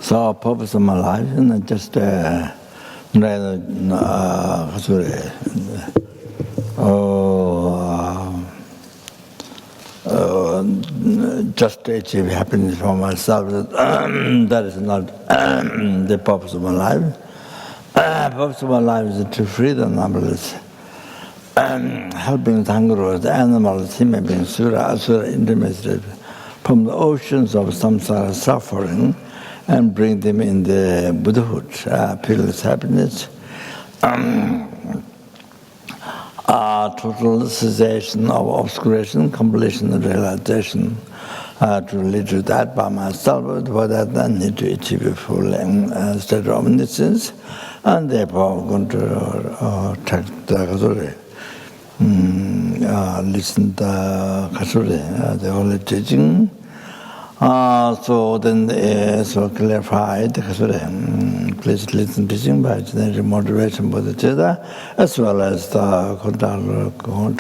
So, purpose of my life, and just just to achieve happiness for myself. That is not the purpose of my life. Purpose of my life is to free the numberless, helping the animals, human beings, sura, asura, intermediate, from the oceans of samsara suffering, and bring them in the Buddhahood, peerless happiness, total cessation of obscuration, completion and realization. To lead to that by myself, but for that I need to achieve a full state of omniscience, and therefore I'm going to take the listen to the holy teaching. So then, so clarified, please listen to teaching by generic moderation by the Cheda, as well as the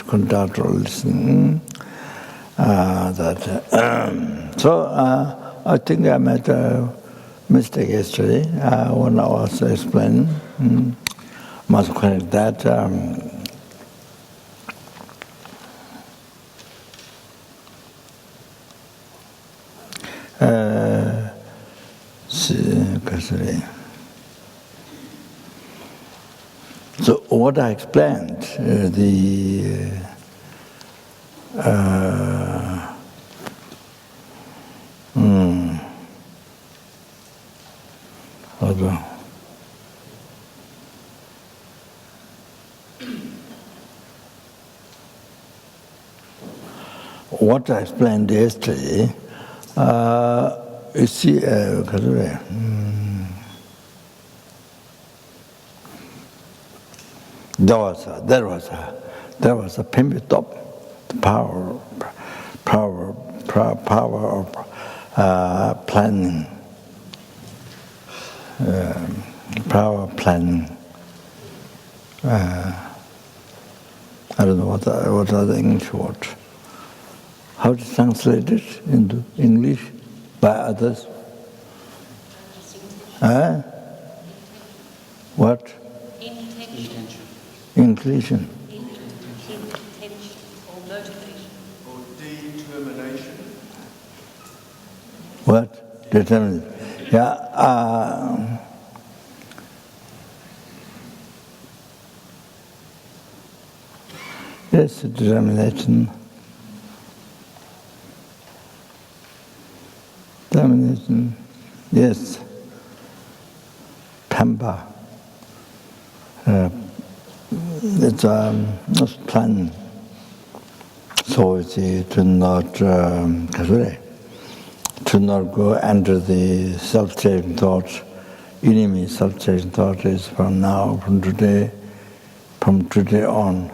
contractual listening. So I think I made a mistake yesterday when I was explaining. Must correct that. So what I explained, what I explained yesterday, you see, there was a pimp top, the power of planning, power planning. I don't know what are the English words. How to translate it into English by others? What? Intention. Inclusion. Intention or motivation. Or determination. What? Determination. Yeah. Yes, determination. Determination. Yes. Pampa. It's plan. So it's to not go under the self-chasing thoughts. Enemy self-chasing thought is from today on,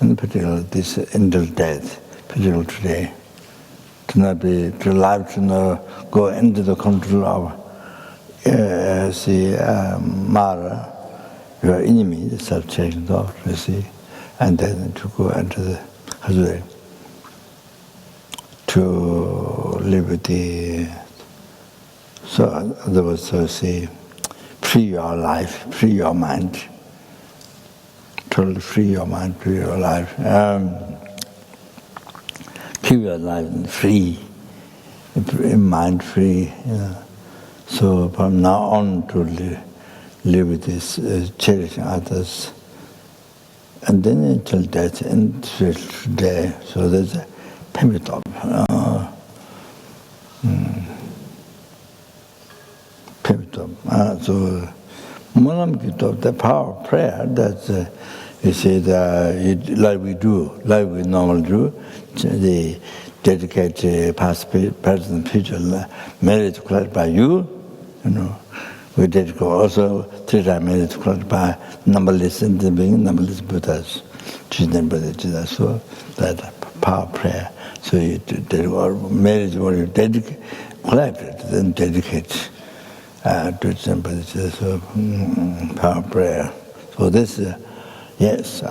in particular this until death, particularly today. To not go into the control of Mara, your enemy, the self-chasing thought, you see, and then to go into the to live with the. So there was free your life, free your mind, totally free your mind, free your life. Keep your life free, mind free. So from now on to live with this, cherishing others, and then until death, and today. So there's a pimitop. So Monam Kitop, the power of prayer, that's you see like we normally do, the dedicate past, present, future marriage collected by you, we dedicate also 3 times marriage collected by numberless numberless Buddhas, Buddha. So that power of prayer. So you marriage what you dedicate, collected, then dedicate to somebody. So power of prayer. So this, yes.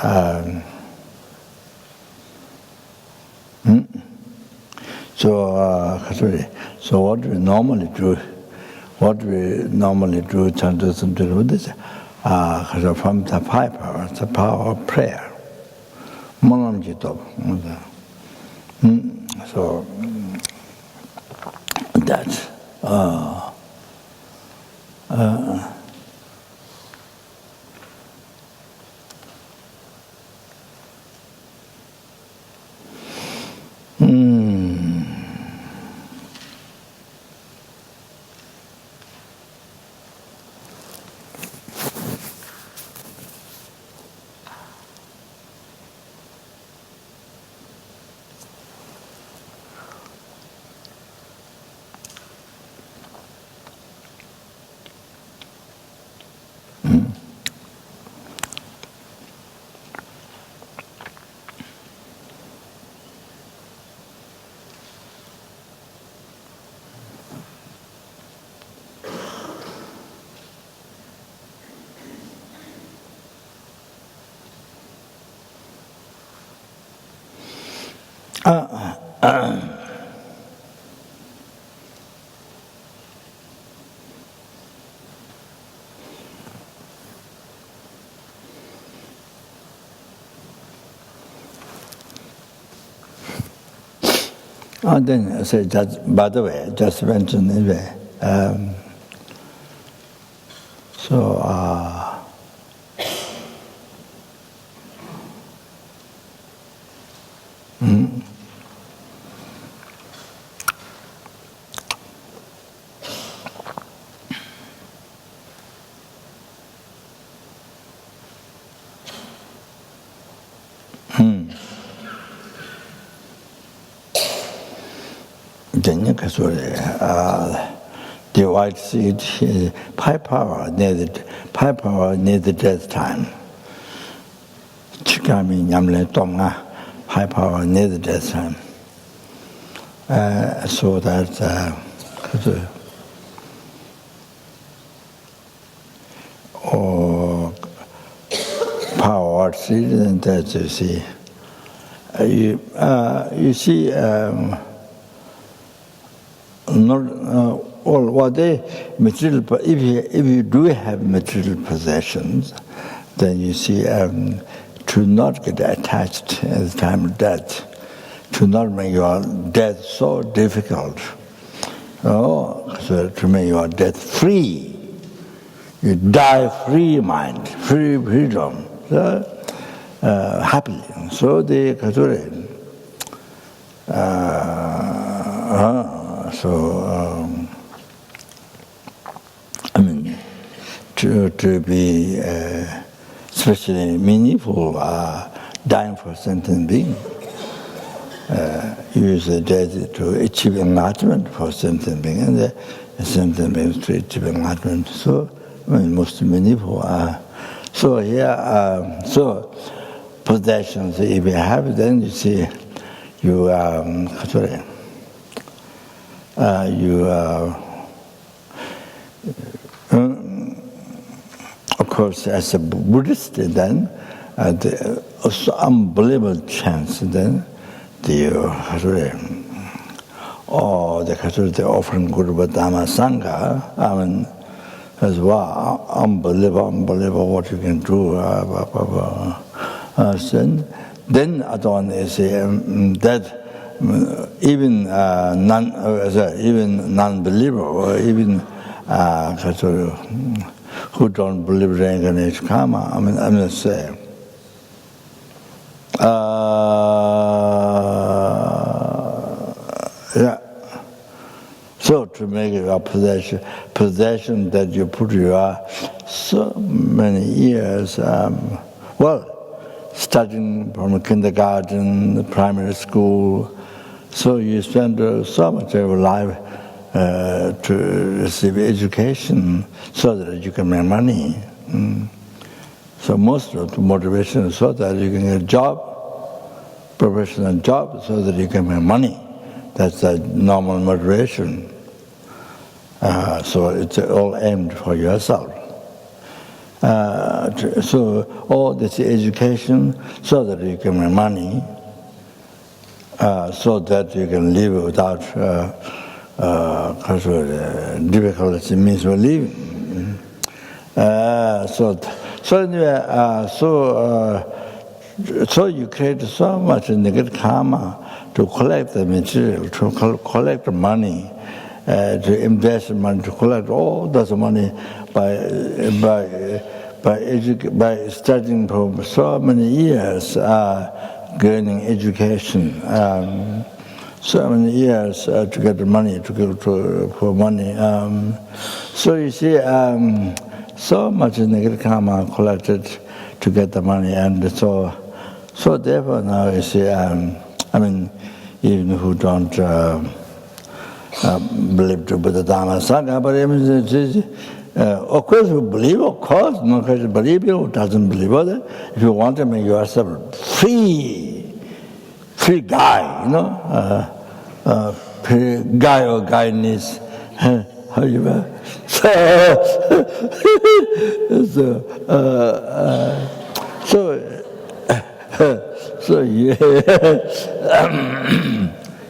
So what we normally do, what we normally do, chanting to this, from the power, the power of prayer. So that's then I say that, by the way, just mention anyway. The white seed, high power needed death time. Chikami Nyamle Tonga, high power needed death time. So that power seed, and that you see. You see. All what they material. If you do have material possessions, then you see to not get attached at the time of death, to not make your death so difficult. So to make your death free, you die free mind, freedom, happily. So the Kazure. To be especially meaningful, dying for sentient being, use the death to achieve enlightenment for sentient being, and the sentient beings to achieve enlightenment. So, most meaningful. So here, so possessions, if you have, then you see, you of course, as a Buddhist, then the also unbelievable chance. Then the offering Guru Dhamma Sangha. As well, unbelievable what you can do. Then Adon is that even non-believer or even who don't believe in reincarnation karma. I'm just saying. So to make it a possession that you put your so many years, starting from kindergarten, primary school, so you spend so much of your life to receive education so that you can make money. So most of the motivation is so that you can get a job, professional job, so that you can make money. That's the normal motivation. So it's all aimed for yourself. So all this education so that you can make money, so that you can live without difficult means for living. So you create so much negative karma to collect the material, to collect the money, to invest money, to collect all that money by studying for so many years, gaining education, so many years to get the money, to go for money. So you see, so much negative karma collected to get the money, and so therefore now you see, even who don't believe to Buddha Dharma Sangha, but of course you believe, of course, no question believe, who doesn't believe. If you want to make yourself free guy, free guy or guyness, how you so yeah.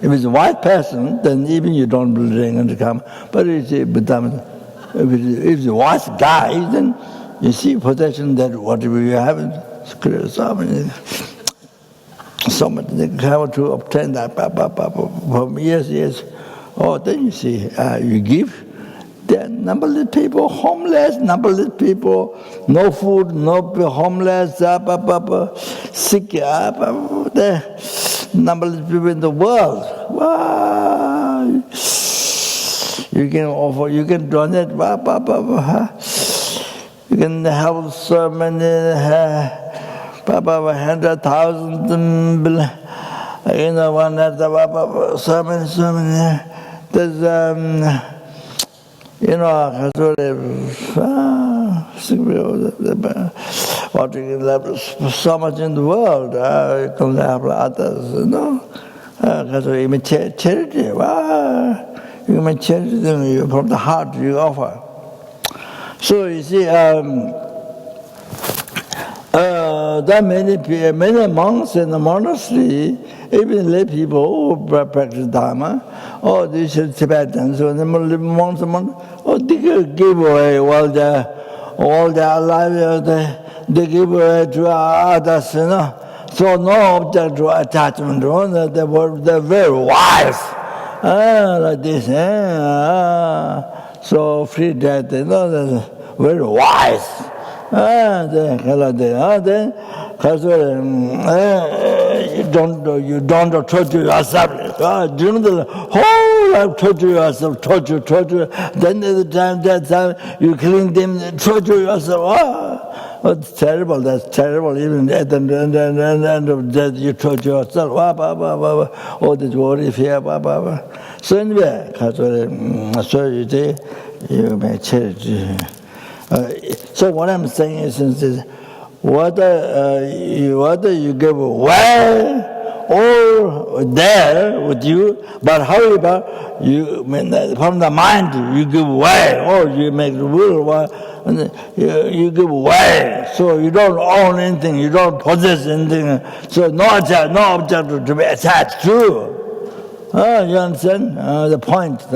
If it's a white person, then even you don't believe in the karma. But if it's a white guy, then you see possession that whatever you have, so much karma to obtain that from years. Oh, then you see, you give. Then numberless people, homeless, numberless people, no food, no homeless, sick, the numberless people in the world. Wow. You can offer, you can donate, you can help so many, 100,000, so many. There's, so much in the world, you can help others, even charity, you can make charity from the heart you offer. So you see, there are many monks in the monastery, even lay people who practice Dharma, or these Tibetans, so the monks, they give away all their life, they give away to others, So no object to attachment, they're very wise, like this, so free death, they're very wise. You don't torture yourself. During the whole life, torture yourself, torture. Then at the time, that time, you clean them, torture yourself. It's terrible. That's terrible. Even at the end of death, you torture yourself. All this worry, fear. So anyway, so you say, you may charity. So what I'm saying is, whether you give away or there with you, but however, from the mind you give away, or you make the will, you give away. So you don't own anything, you don't possess anything. So no object to be attached to. You understand? The point is,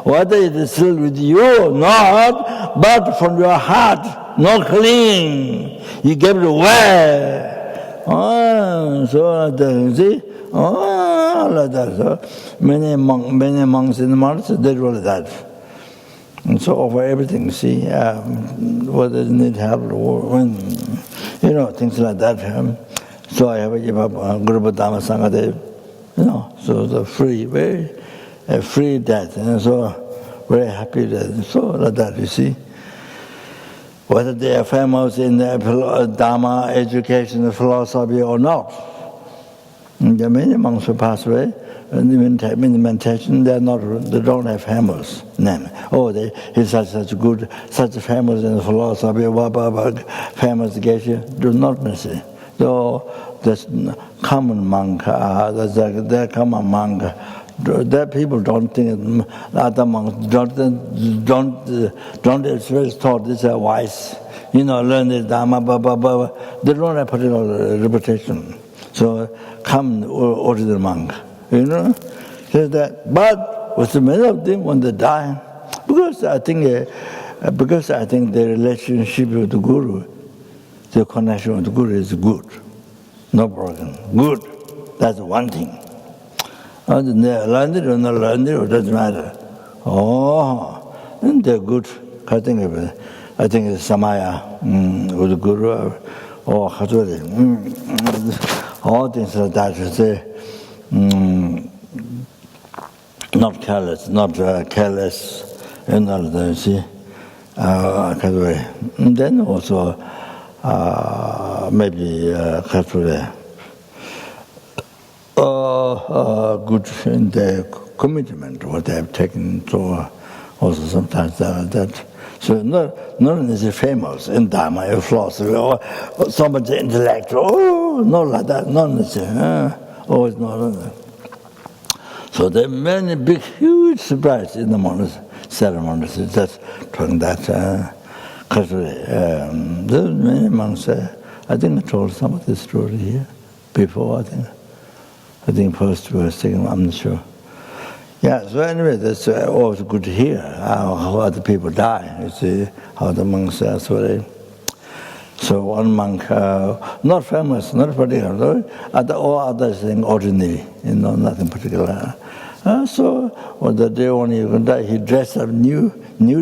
whether it is still with you or not, but from your heart, no clinging, you give it away. So you see, like that. So many monks in the monastery, they do that. And so offer everything, see, whether they need help or when, things like that. So I have a Guru Dhamma Sangha, so the free, very free death, and so very happy death. So like that, you see. Whether they are famous in the Dharma, education, philosophy or not. There are many monks who pass away, and even in the meditation, they don't have famous name. Oh, he's such famous in philosophy, famous geshe, do not necessarily. So that's common monk, they're common monk. That people don't think other monks don't express thought. These are wise, learn the Dharma, They don't have particular reputation. So come ordinary monk, So that, but with many of them when they die, because I think the relationship with the Guru, the connection with the Guru is good, no broken, good. That's one thing. And they learn it or not learn it, it doesn't matter. Oh, and they're good. I think it's Samaya with the Guru or Khatori. All things like that. Say, not careless, and all that. See, and then also maybe Khatori. Good in their commitment, what they have taken to also sometimes that. So none is famous in Dharma, a philosophy, or so much intellectual, not like that, none is always not. So there are many big, huge surprises in the ceremonies. That's talking that. There are many monks. I think I told some of this story here before, I think first or second, I'm not sure. Yeah, so anyway, that's always good to hear how other people die, you see, how the monks are. So one monk, not famous, not particular, all others things ordinary, nothing particular. So on the day when he would die, he dressed up new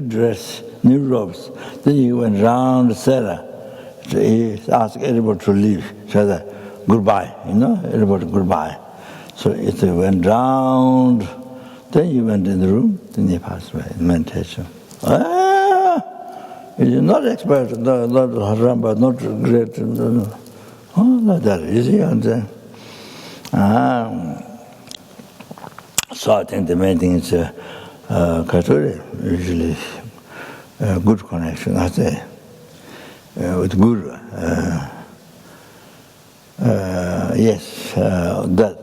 dress, new robes. Then he went round the cellar. So he asked everybody to leave, said goodbye, everybody goodbye. So it went round. Then he went in the room, then he passed away in meditation. He's not expert, not Ramba, not great. Like that, you see. So I think the main thing is Khaturi, usually good connection, I say, with Guru. Yes, that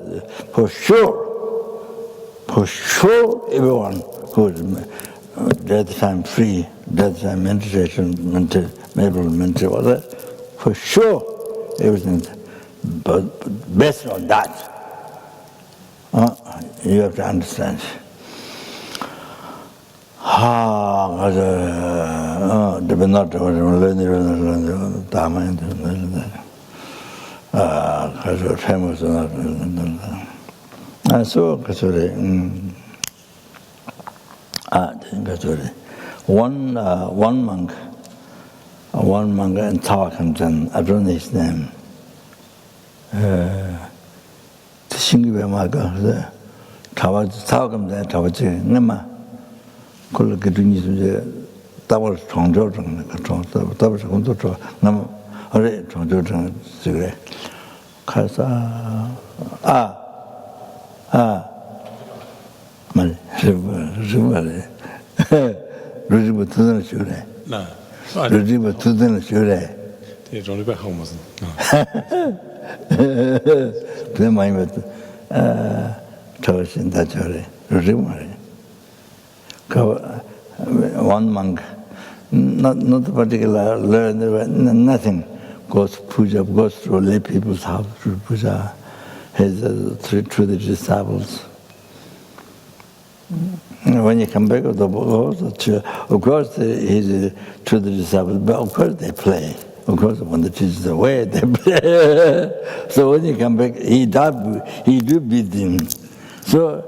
for sure, everyone who is death time free, death time meditation, mental, whatever, for sure, everything. But based on that, you have to understand. They will not learn Dharma, famous or not. So, one monk in Tawakhamjan, I don't know his name. Tawakhamjan, Tawachi, Nema, Kulakituni, Tawal Chongjotan, Tawal Chongjotan, Nam, Hore Chongjotan, cigarette. Kasa, Mali, Rivale. Rujiba Tudana Shure. Rujiba Tudana Shure. Det är Ronny Bergholmsen. Det är mig med Tawasin Dachore. Rujiba. One monk, not particular learner, nothing. Goes puja, goes to lay people's house to puja, has through the disciples. When you come back, of course, he's to the disciples, but of course they play. Of course, when the teacher's away, they play. So when you come back, he do beat them. So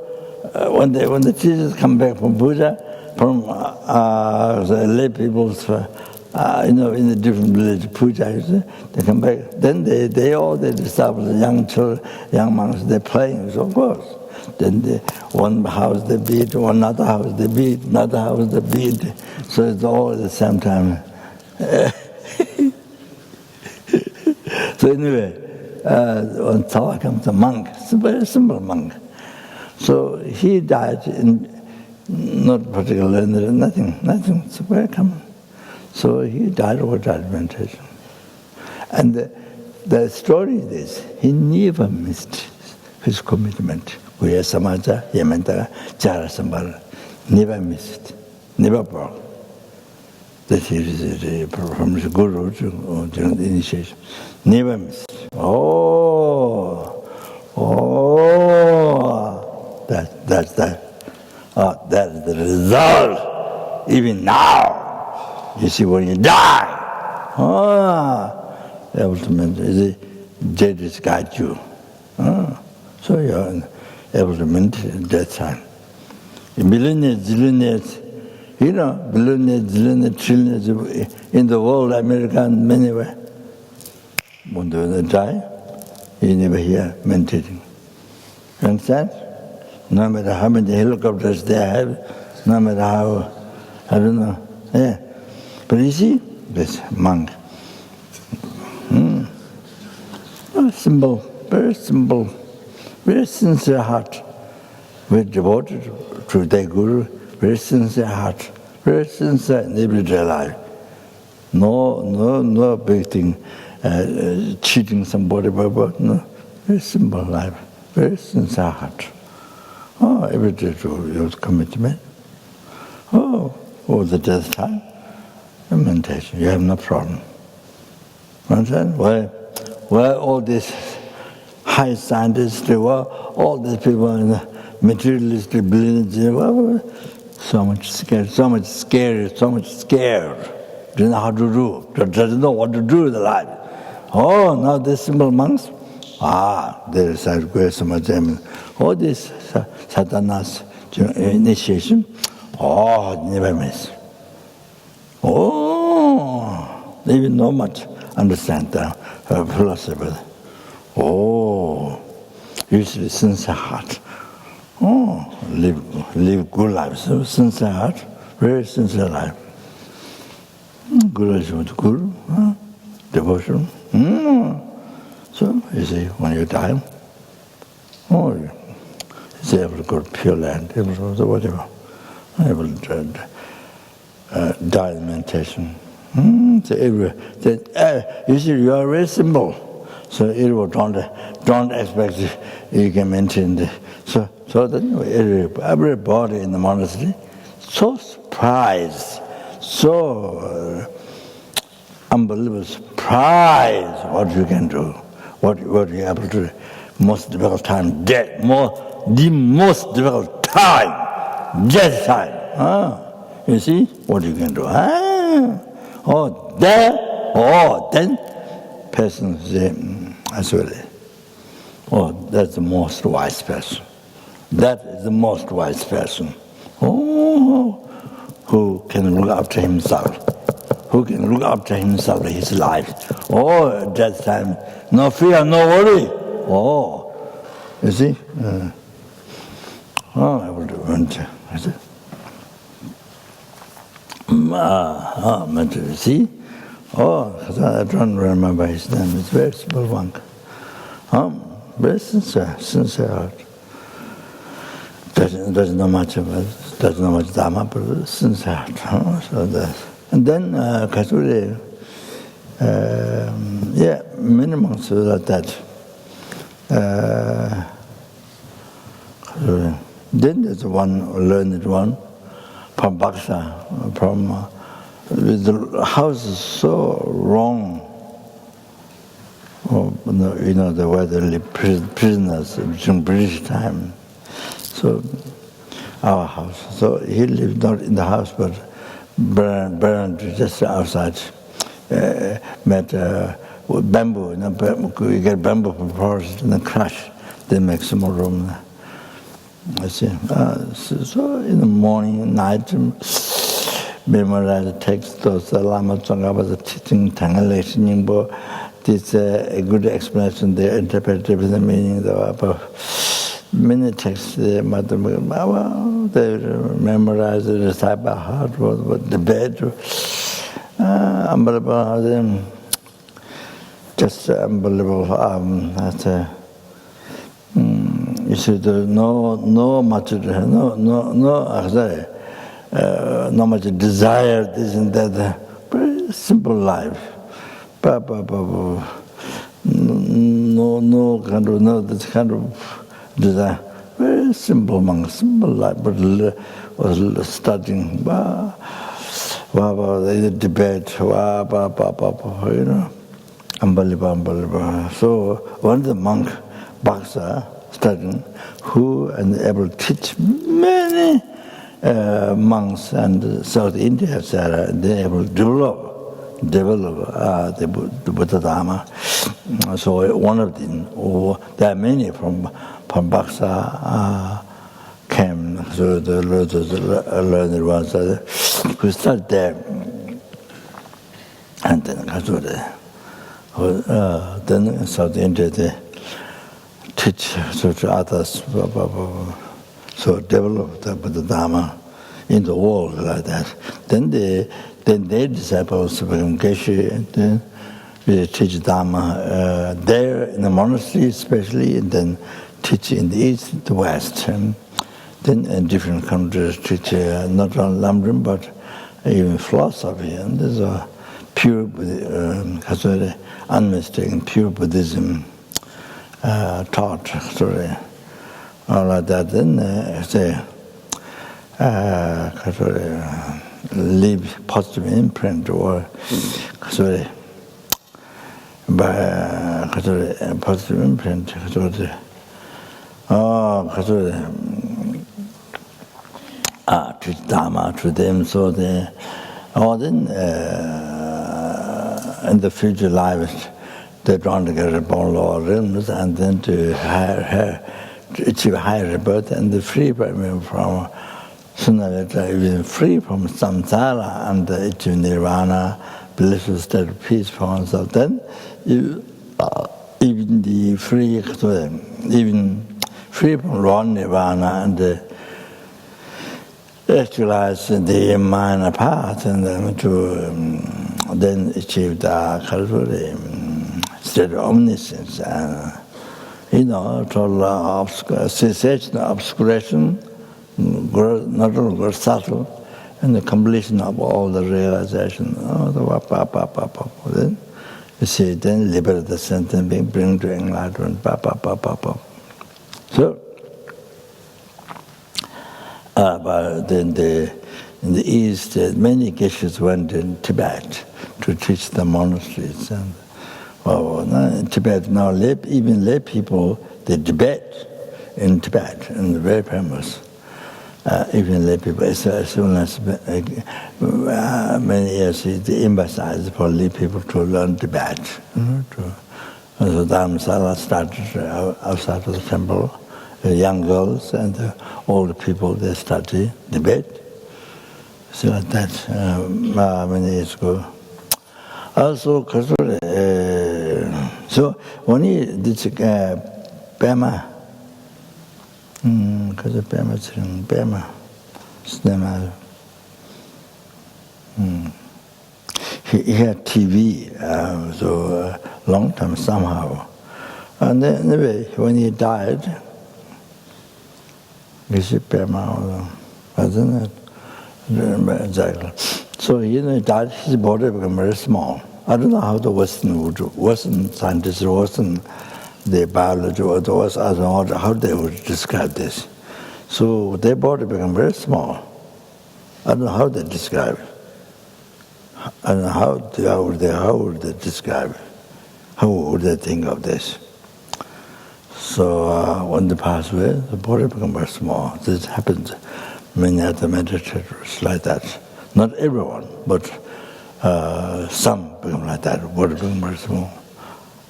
when the teachers come back from puja, from the lay people's, in the different village puja, they come back. Then the disciples, the young children, young monks, they're playing. So of course. Then one house they beat, another house they beat, another house they beat. So it's all at the same time. So anyway, on Tawa comes a monk, it's a very simple monk. So he died in not particularly nothing, it's very common. So he died without meditation. And the story is this, he never missed his commitment. We are Samaja, Yamanta, Jara Sambal, never missed, never broke. That he is from the Guru during the initiation. Never missed. That's that. that is the result. Even now, you see, when you die, ultimate is death is guide you. So you're able to maintain that time. Millionaires, zillionaires, billionaires, zillionaires, trillionaires in the world, America and many where. When they die, you never hear meditating. You understand? No matter how many helicopters they have, no matter how, I don't know. Yeah. But you see, this monk. Simple, very simple, very sincere heart. Very devoted to their Guru, very sincere heart, very sincere in everyday life. No big thing, cheating somebody, but no, very simple life, very sincere heart. Every day to your commitment. The death time, meditation, you have no problem. Understand? Why all these high scientists, all these people in the materialistic billionaires, so much scared. Don't know how to do, doesn't know what to do with the life. Now these simple monks, they recite GSUC. All this sadhanas, initiation, never miss. They even know much, understand the philosophy. Usually sincere heart. Live good life. So sincere heart, very sincere life. Good relation with Guru, devotion. So you see, when you die, it's able to go to pure land, able to whatever, able to die in meditation. So you see, you are very simple. So don't expect you can maintain the. So then everybody in the monastery so surprised, so unbelievable surprised what you can do, what you're able to do. Most difficult time, death. The most difficult time, death time. You see what you can do. Then person say, that's the most wise person. That is the most wise person. Who can look after himself. Who can look after himself, his life. At that time, no fear, no worry. You see? I will do it. See? I don't remember his name. It's very simple one. Very sincere heart. Doesn't know much about it, doesn't know much Dharma, but sincere heart. So that. And then Kasuri, many monks like that. Then there's one learned one from Baksa, from the house is so wrong. The way they live prisoners during British time. So our house. So he lived not in the house, but burned just outside. Met bamboo. You get bamboo from forest and then crush. They make some more room. I see. So in the morning, night, memorize the text. Those Lama Tonpa was teaching Tangalation. This a good explanation. They interpreted the meaning. Many texts they memorize, recite by heart, what debate. Unbelievable. Just unbelievable. You see, no much desire, this and that. Very simple life. No this kind of desire. Very simple monk, simple life, but was studying. The debate. Unbelievable. So one of the monk, Baksa, studying, who and able to teach many monks and South India, they able to develop the Buddha Dharma. So one of them, or there are many from Baksa came, so the learned ones who started there, and then South India they teach to others, so develop the Buddha Dharma in the world like that. Then their disciples become Geshe, and then they teach Dharma there in the monastery especially, and then teach in the east, the west. Then in different countries teach not only Lamrim but even philosophy. And there's a pure, unmistaken pure Buddhism taught. All like that. Then leave positive imprint or positive imprint. To Dharma, to them, so then in the future lives, they're trying to get a born lower realms and then to achieve higher rebirth and the free from sooner or later, even free from samsara and achieve nirvana, blissful state of peace for oneself. Then even the free, even free from raw nirvana and actualize the minor part and then to then achieve the state of omniscience and total cessation, obscuration, not only subtle, and the completion of all the realization. Then you see, then liberate the sentence being bring to enlightenment. So. But then in the east, many Geshes went in Tibet to teach the monasteries. And in Tibet now, even lay people, they debate in Tibet, and very famous. Even lay people, as soon as many years, they emphasize for lay people to learn Tibet. So Dharamsala started outside of the temple. Young girls and older people, they study debate. So like that, many years ago. Also, so when he did Burma, Burma, he had TV, so long time somehow. And then anyway, when he died, I don't remember exactly. So he died, his body became very small. I don't know how the Western scientists, Western the biology, or how they would describe this. So their body became very small. I don't know how they describe it. I don't know how would they describe it. How would they think of this? So when they pass away, the body becomes very small. This happens many other meditators like that. Not everyone, but some become like that. The body becomes very small.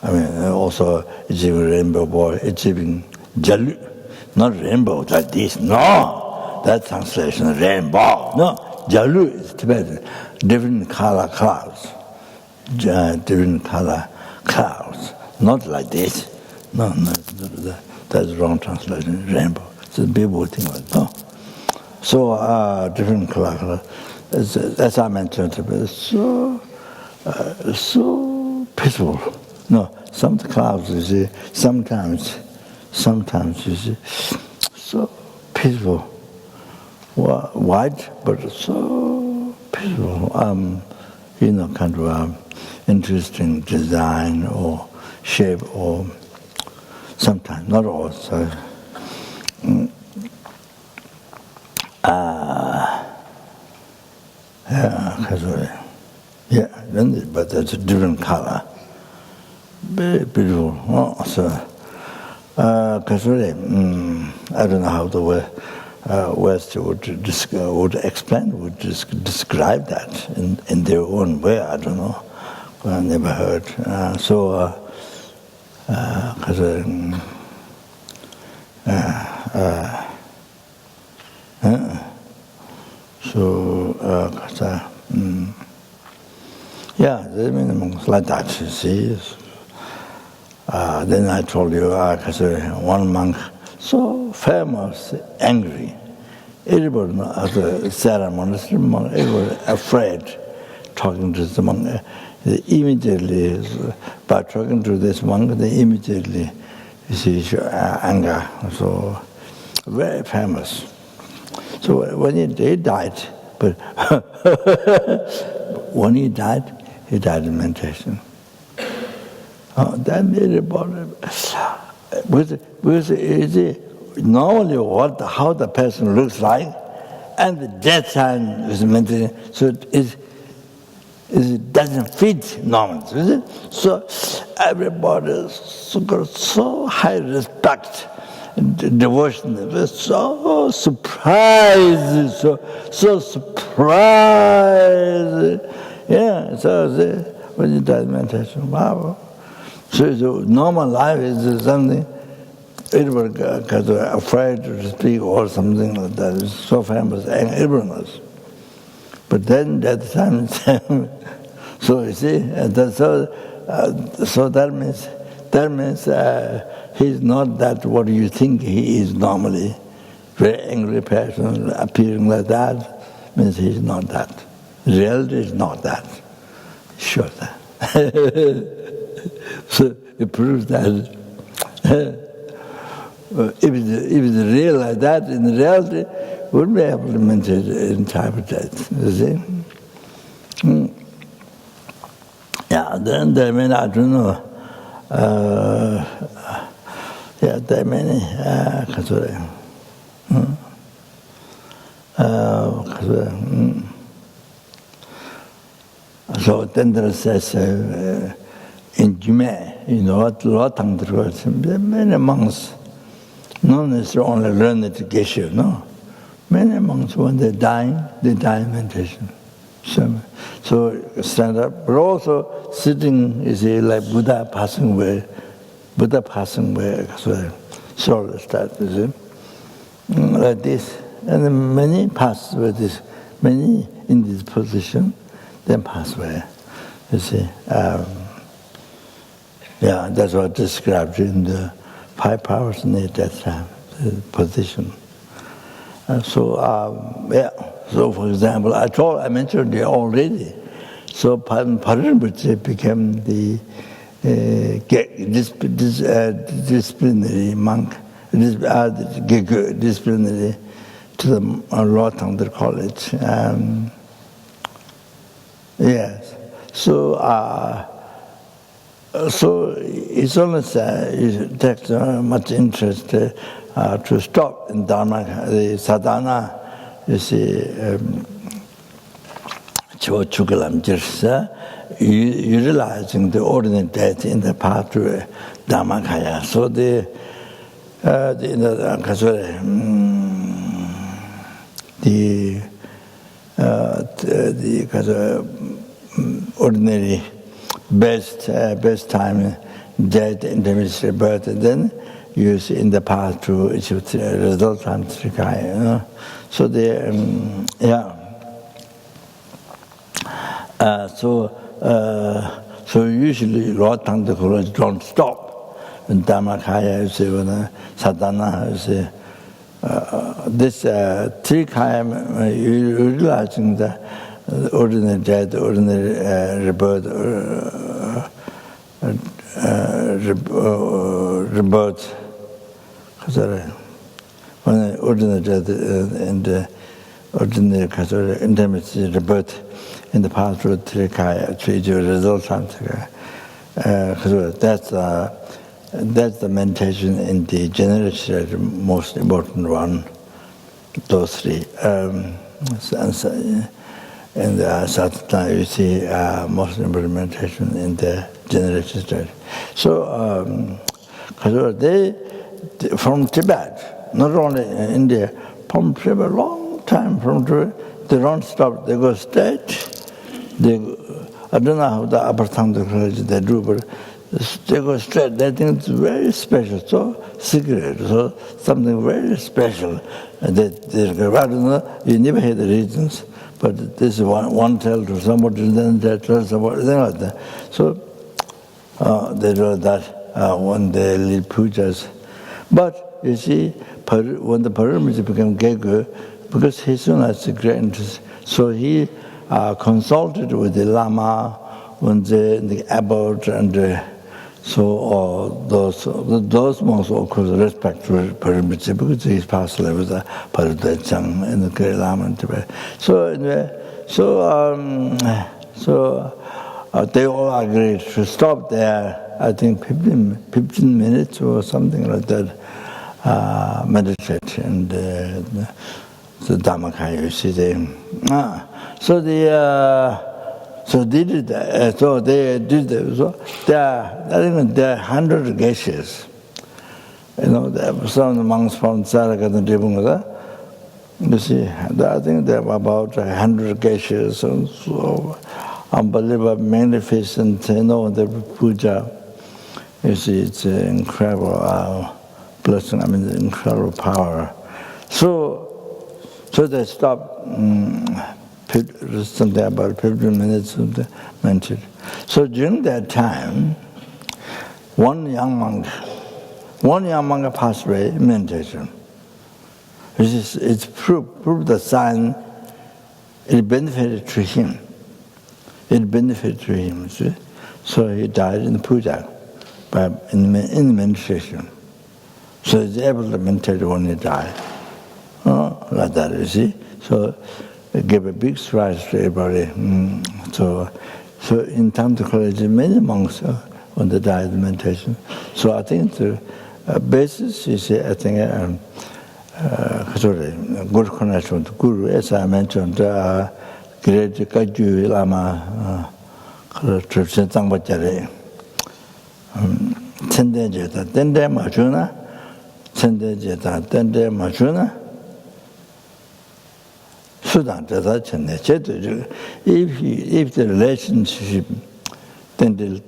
I mean, also achieving rainbow boy, achieving jalu, not rainbow like this. No, that translation rainbow. No, jalu is Tibetan. Different color clouds, different color clouds. Not like this. No, that's the wrong translation. Rainbow. So people would think like no. So different color. As I mentioned, it's so peaceful. No, some clouds you see. Sometimes you see, so peaceful. White, but so peaceful. Kind of interesting design or shape or. Sometimes, not all. So, but that's a different color. Very beautiful. So, I don't know how the word. West would explain, would describe that in their own way. I don't know. I never heard. Yeah, there are many monks like that, you see. Then I told you, one monk, so famous, angry. Everybody at the LZR monastery, everybody afraid talking to the monk. They immediately, by talking to this monk, they immediately, you see, anger. So, very famous. So when he died, but when he died in meditation. That made it bother. Normally how the person looks like, and the death time is meditation, so it doesn't fit normally, is it? So everybody got so high respect, devotion. They were so surprised, so surprised. Yeah, so when you die in meditation, wow. So the normal life is something, everybody got afraid to speak or something like that. It's so famous, and everyone knows. But then that time, so you see, so that means he's not that what you think he is normally. Very angry person appearing like that means he's not that. Reality is not that. Sure that. So it proves that if it's real like that, in reality, we wouldn't be able to maintain it in time of death. You see? Yeah, then there are many, I don't know. Yeah, there are many. So then there says, in Jime, you know, there are many monks, not necessarily only learned at Geshe, no. Many monks, when they die in meditation. So stand up, but also sitting, you see, like Buddha passing away, so start, you see, like this. And then many pass with this, many in this position, then pass away, you see. Yeah, that's what described in the 5 powers in the death time, the position. So for example, I mentioned it already. So Rinpoche became the disciplinary monk, disciplinary to the Lama College. Yes. So it's almost it takes much interest to stop in Dharma, the sadhana, you see, utilizing the ordinary death in the path to Dharmakaya. So the ordinary best time death in the mystery birth, and then use in the path to result from Trikaya. You know? So so usually Lord Tangda College don't stop. In Dharmakaya, you see, when sadhana, you see, this Trikaya, utilizing the ordinary death, ordinary rebirth, rebirth. When ordinary death and ordinary intimacy rebirth in the path to Trikaya, to result from Trikaya. That's the meditation in the generation, the most important one. Those 3. In the Satana, you see most important meditation in the generation state. So, they from Tibet, not only in India, from a long time from tree, they don't stop, they go straight. I don't know how the upper tongue they do, but they go straight. They think it's very special, so secret, so something very special. And I don't know, you never hear the reasons, but this is one tell to somebody, then they tell somebody, thing like that. So they do that when they lead pujas. But you see, when the Paramahansa became Gegu, because he soon has a great interest, so he consulted with the Lama, when the abbot, and so those monks of course respect Paramahansa because he's passed away with the Paradachang and the great Lama in Tibet. So they all agreed to stop there. I think 15 minutes or something like that, meditate and the Dhammakaya, you see them. So they did that. So they did that. So there are 100 geishas. You know, some of the monks from Tsaragat and Dibunga. You see, I think there are about 100 geishas, and so unbelievable, magnificent, you know, the puja. You see, it's an incredible blessing, I mean, incredible power. So they stopped, something about 15 minutes of the mentioned. So during that time, one young monk passed away in meditation. It's proof the sign, it benefited to him. It benefited to him, see? So he died in the puja, in the meditation. So he's able to meditate when he died. Like that, you see? So it gave a big surprise to everybody. So in Tantra college, many monks, when they died in meditation. So I think the basis is, I think, good connection with Guru, as I mentioned, great Kaju Lama Tripsen Tangbachare. Tende Jeta, Tende Machuna, Tende Jeta, Tende Machuna. Sudan, if the relationship tendil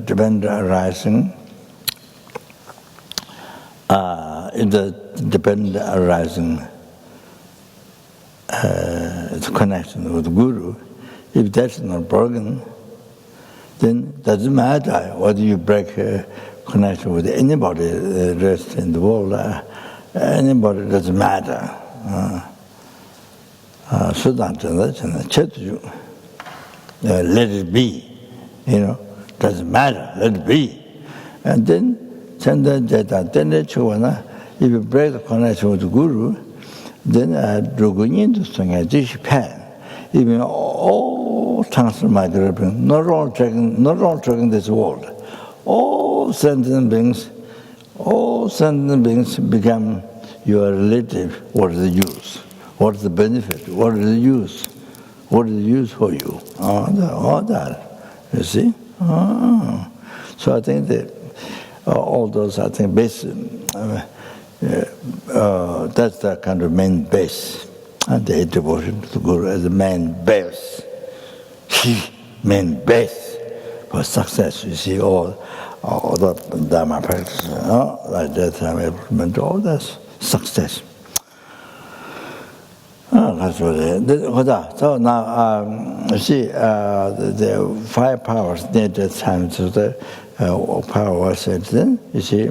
depend arising, if the depend arising its connection with the Guru, if that's not broken, then it doesn't matter whether you break a connection with anybody the rest in the world. Anybody doesn't matter. Sudan, let it be, you know, doesn't matter, let it be. And then, if you break the connection with the Guru, then even all transfer migration, not all taking this world, all sentient beings become your relative. What is the use? What is the benefit? What is the use? What is the use for you? All that, you see? So I think that all those, I think, basic, that's the kind of main base. And the devotion to the Guru as the main base. Main base for success. You see, all the Dharma practice, like that, implement all that's success. That's what it is. So now, you see, the 5 powers need that time. So the power was said then, you see,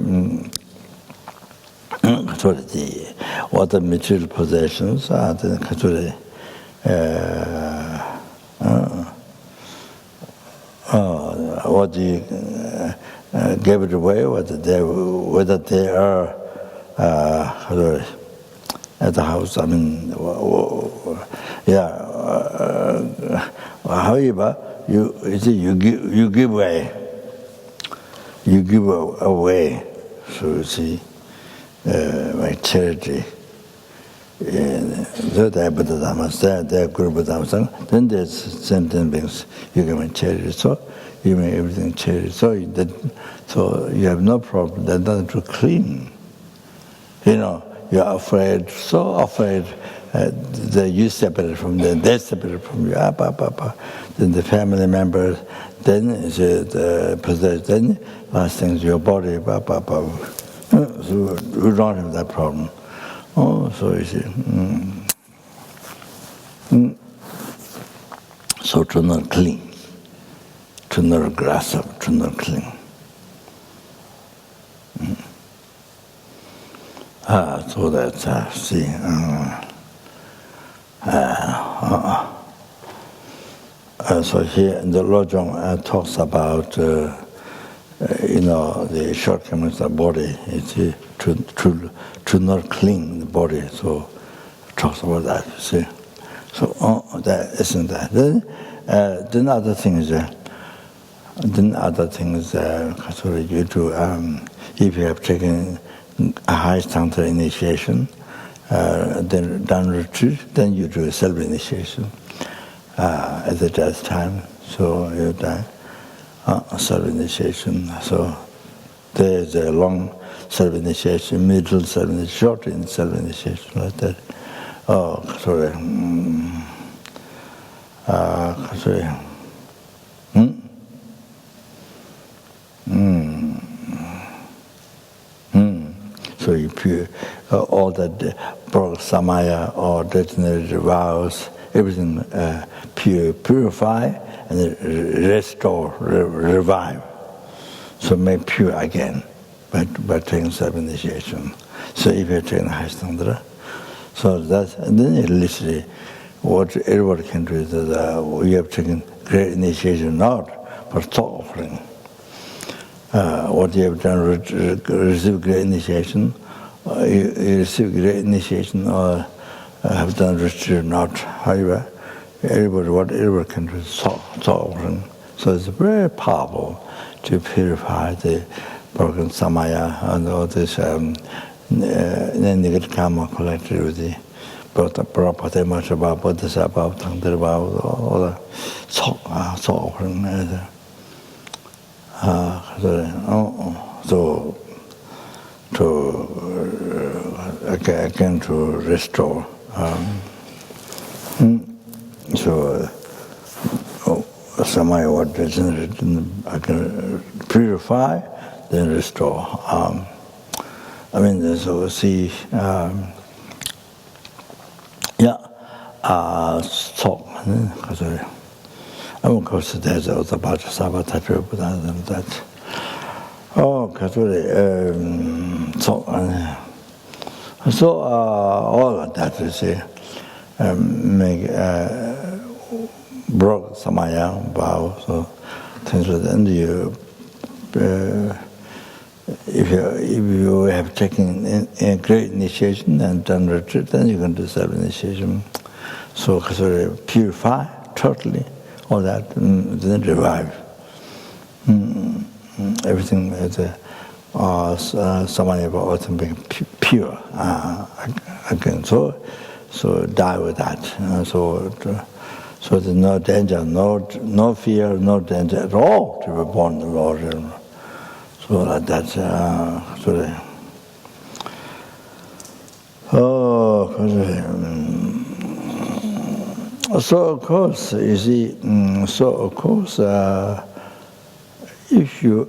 what the material possessions are, what you gave it away, whether they are at the house, I mean, however, you give away. You give away, so you see, like charity. So they put the Dhammas there, their group of Dhammas, then there's sentient beings, you give them charity, so you make everything charity. So you have no problem, they're not too clean. You know, you're afraid, so afraid that you separate from them, they separate from you, then the family members, then the possession, then last thing is your body, so we don't have that problem. Oh, so you see. So to not cling, to not grasp, to not cling. So that's, see, so here in the Lojong talks about, the shortcomings of the body, it's to not cling the body, so talks about that, see. So that isn't that. Then other things, you do, if you have taken a high standard initiation, then done retreat, then you do self-initiation at the death time. So you done self-initiation. So there's a long self-initiation, middle self-initiation, short self-initiation, like that. Oh, sorry. So you all that broke samaya or degenerated vows, everything purify and restore, revive. So make pure again by taking self-initiation. So if you're taking high standard, so that's, and then it literally, what everybody can do is that you have taken great initiation not for thought offering. What you have done, receive great initiation, you receive great initiation or have done retreat not, however, whatever can do is thought offering. So it's very powerful to purify the broken samaya and all this negative karma collected with the property much about bodhisattva, all the thought offering. So to again to restore. So samaya what degenerated, I can purify, then restore. So see, talk. Of course, there's also about sabotage, but that. Oh, so all of that you see, make broke samaya vow, so things like that. And you, if you have taken a great initiation and done retreat, then you can do self-initiation. So purify totally. All that, then revive. Everything is somebody about autumn being pure again. So die with that. So there's no danger, no fear, no danger at all to be born in the Lord. So that's So of course, you see. If you,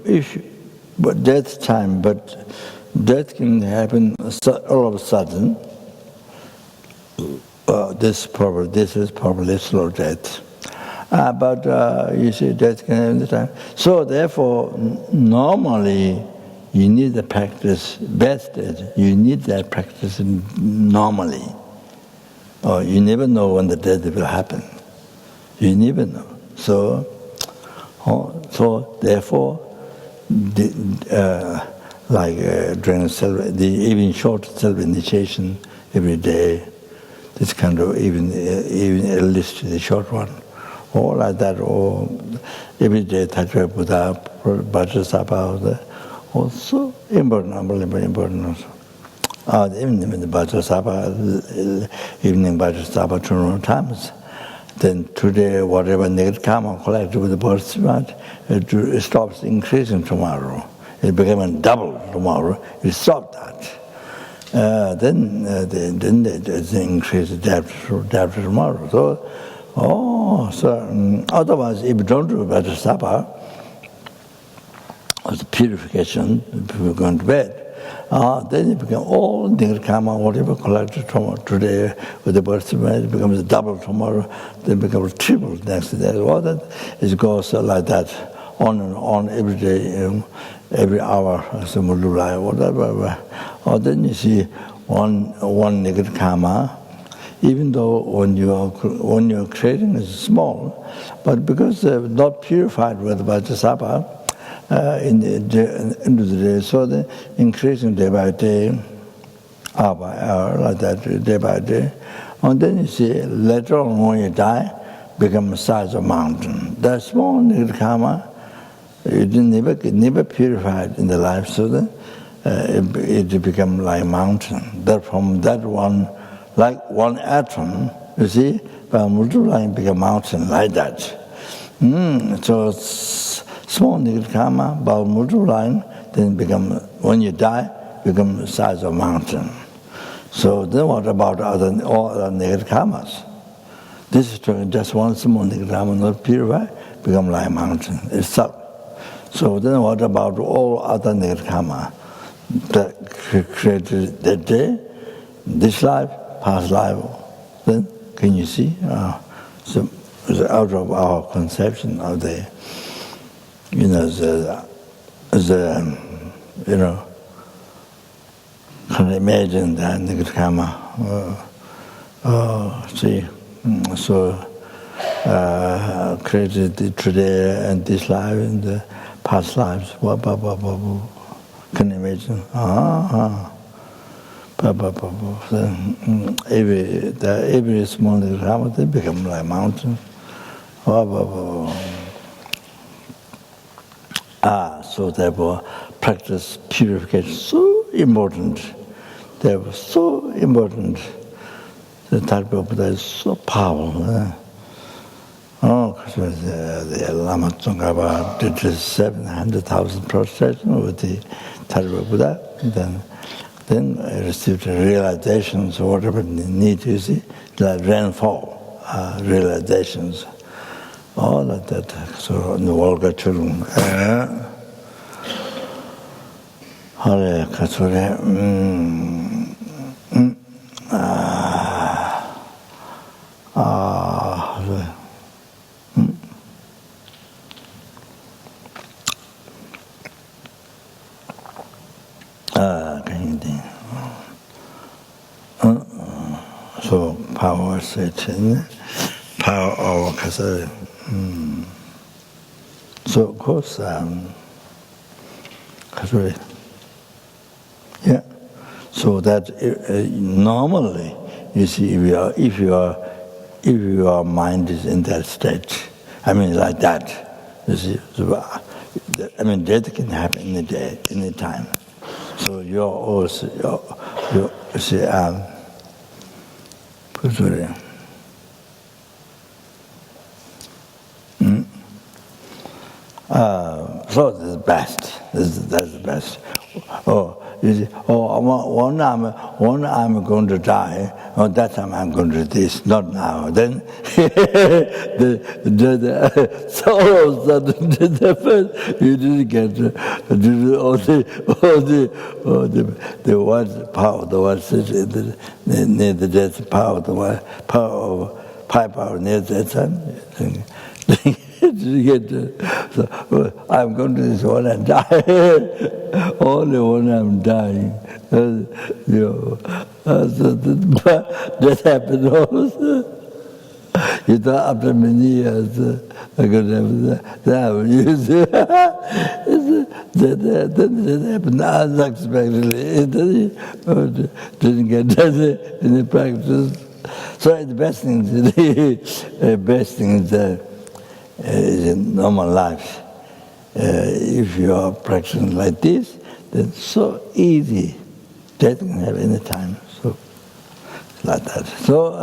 but death time, but death can happen all of a sudden. This is probably slow death. But you see, death can happen at the time. So therefore, normally, you need the practice. Best is you need that practice normally. Or you never know when the death will happen. You never know. So therefore, during even short self-initiation every day, this kind of even at least the short one, or like that, or every day Tatra Buddha, Vajrasattva, also important also. Even in the Vajrasattva, evening Vajrasattva 200 times. Then today, whatever negative karma collected with the birth, it stops increasing tomorrow. It became double tomorrow. You stop that. then they increase the depth tomorrow. So otherwise, if you don't do better supper, or the purification, people going to bed, then it becomes all negative karma, whatever collected today with the birth, it becomes double tomorrow, then becomes triple next day. All that it goes like that, on and on every day, every hour, as a multiply, whatever. Or then you see one negative karma, even though when you're creating is small, but because they're not purified with Vajrasattva, into the day, so they're increasing day by day, hour by hour, like that, day by day. And then you see, later on when you die, become the size of a mountain. That small negative karma, it never purified in the life, so then it become like a mountain. That from that one, like one atom, you see, by multiplying, become a mountain like that. So small negative karma, by multiplying, then become, when you die, become the size of a mountain. So then what about all other negative karmas? This is just one small negative karma, not purified, become like a mountain itself. So then what about all other negative karma that created that day, this life, past life? Then can you see? So it's out of our conception of the, can imagine that negative karma. So created today and this life and the past lives. Can you imagine? Every small negative karma, they become like mountain. So therefore, practice purification so important. Therefore, so important. The Tathagata Buddha is so powerful. Because the Lama Tonpa did 700,000 prostration with the Tathagata Buddha. Then I received realizations, whatever you need to see, like rainfall, realizations. All of that. So in the Volga children. Hare Katsure. So power Satan, power of Kasari. So of course, Kasari. Yeah. So that normally, you see, if your mind is in that state, I mean like that, you see. So, I mean, death can happen any day, any time. So you're also you see. So this is the best. That's the best. You see, one I'm going to die. That time I'm going to do this. Not now. Then so all of a sudden the first you didn't get all the one power, the one sitting near the death power, the one power of power near the death. So I'm going to this one and die. Only when I'm dying. That happened also. You thought after many years I'm going to have that. That happened unexpectedly. It didn't get that in the practice. So the best thing is in normal life. If you are practicing like this, then it's so easy. Death can have any time. So like that. So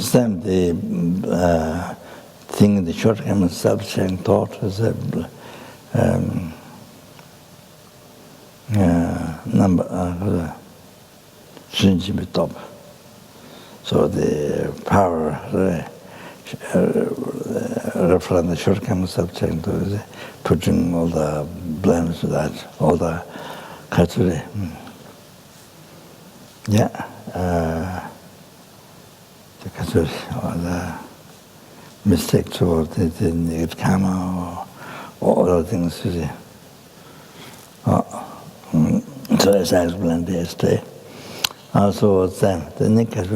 same the thing, the shortcoming self-sharing thought is a number top. So the power from the shortcoming self-sharing thought is putting all the blames to that, all the katsuri. Yeah, the katsuri, or the mistakes, or the negative karma, or all the things. So as I explained yesterday, also the negative.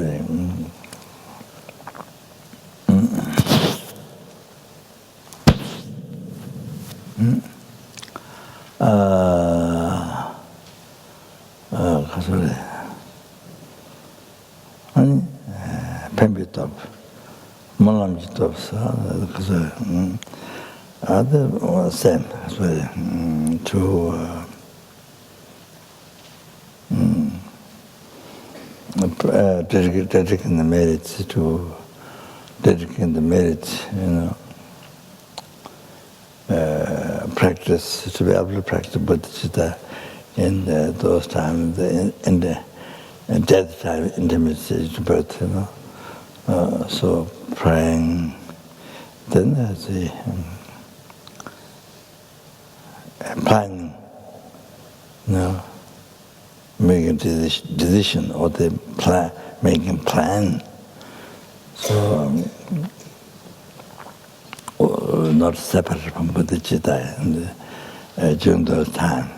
아니 뱀비톱 몰람지톱 그래서 other same as well to dedicating the merits to dedicating the merits, practice, to be able to practice Bodhicitta in those times, in the death time, intimacy to birth, so praying, then there's the planning, making a decision, or the plan, making plan. So not separate from Bodhicitta during those times.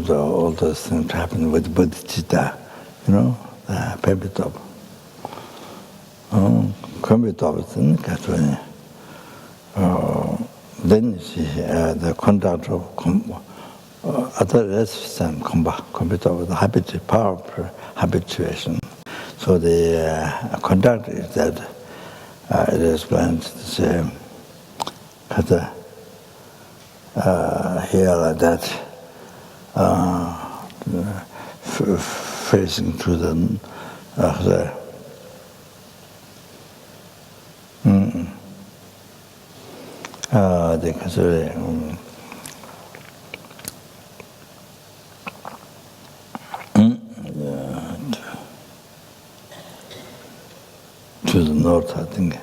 So all those things happen with Bodhicitta, the Pebitop. Kumbitop is in Katsuni. Then you see the conduct of other resistance, Kumbitop, the power habituation. So the conduct is that it explains here like that, facing to the consider to the north, I think.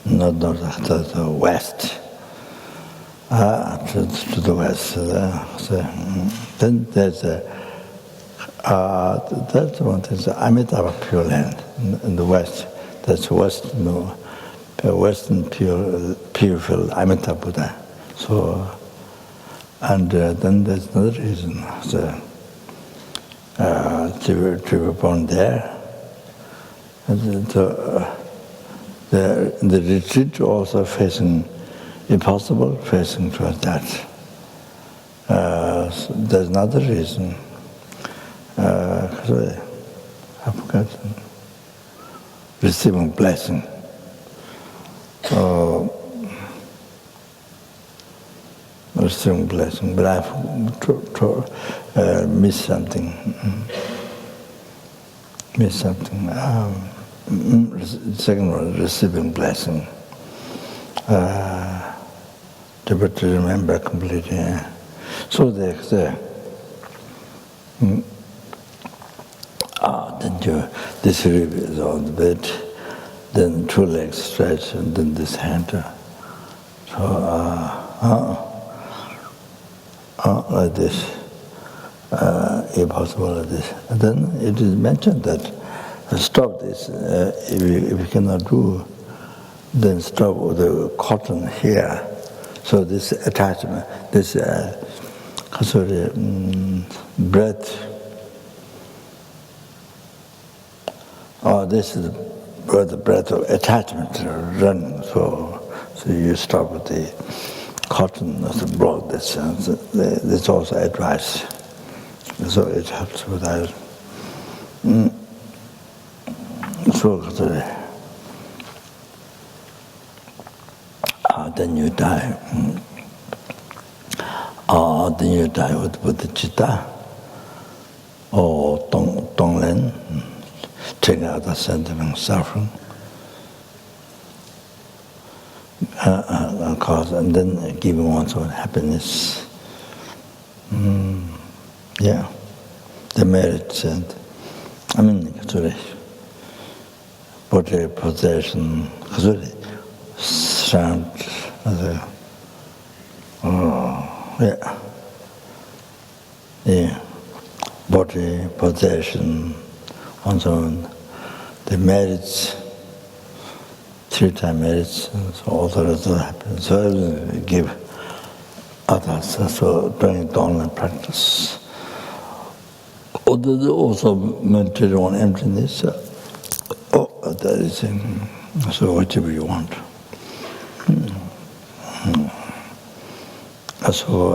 Not north, to the west. To the west. Then there's that's one thing. Amitabha Pure Land in the west. That's western pure-filled Amitabha Buddha. So, and then there's another reason. So, to be born there. And the retreat also facing impossible, facing towards that. So there's another reason. I forgot. Receiving blessing. Receiving blessing, but I've missed something. Second one, receiving blessing. To remember completely. So there's then this rib is on the bed, then two legs stretch, and then this hand. So like this, impossible like this. And then it is mentioned that stop this. If you cannot do, then stop with the cotton here. So this attachment, this breath. This is where the breath of attachment running. So you stop with the cotton of the blood. That's also advice. So it helps with that. then you die. Then you die with bodhicitta or tonglen, taking out the sentiment suffering. And then giving one's own happiness. Yeah, the merits and body possession, sound, body possession, one's own, the merits. 3 times merits, so all the rest of happens. So I will give others, so doing downline practice. Although also meditate on emptiness, that is, so whatever you want. So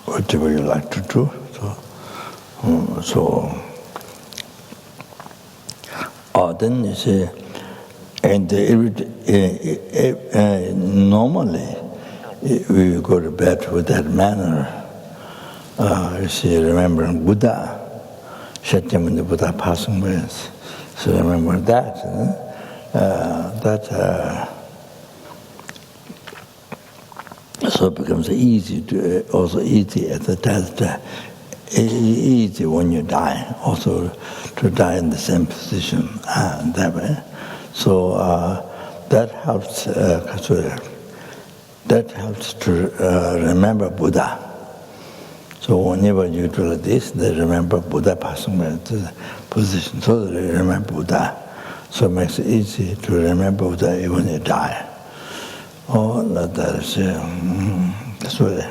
whatever you like to do. Then you see, and normally we go to bed with that manner. You see, remembering Buddha, Shakyamuni Buddha passing away. So remember that. So it becomes easy to also easy at that easy when you die, also to die in the same position that way. So that helps. That helps to remember Buddha. So whenever you do like this, they remember Buddha passing away to position. So they remember Buddha. So it makes it easy to remember Buddha even when you die. That is that's what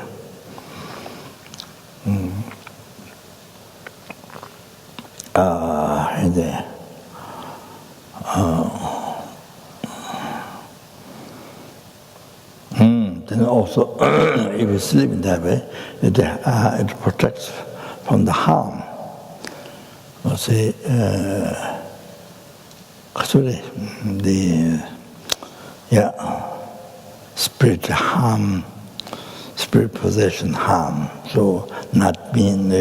then also, if you sleep in that way, it protects from the harm. See, spirit harm, spirit possession harm. So not being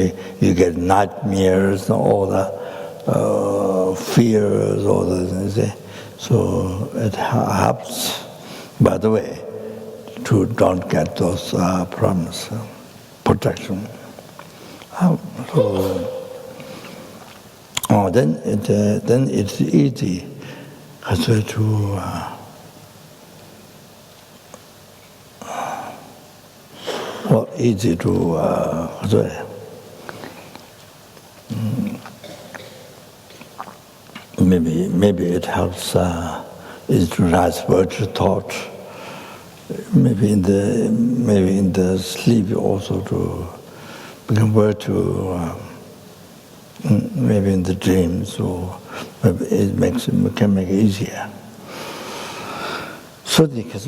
you get nightmares, all the fears, all the things. So it helps. By the way, to don't get those problems, protection. Then it's easy easy to maybe it helps is to rise virtue thought. Maybe in the sleep also to become virtue. Maybe in the dreams, or maybe it can make it easier. So because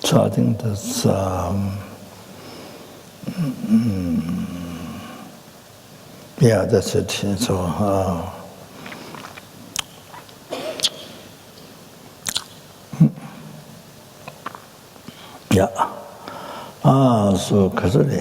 so I think that's that's it. So so Kasuri,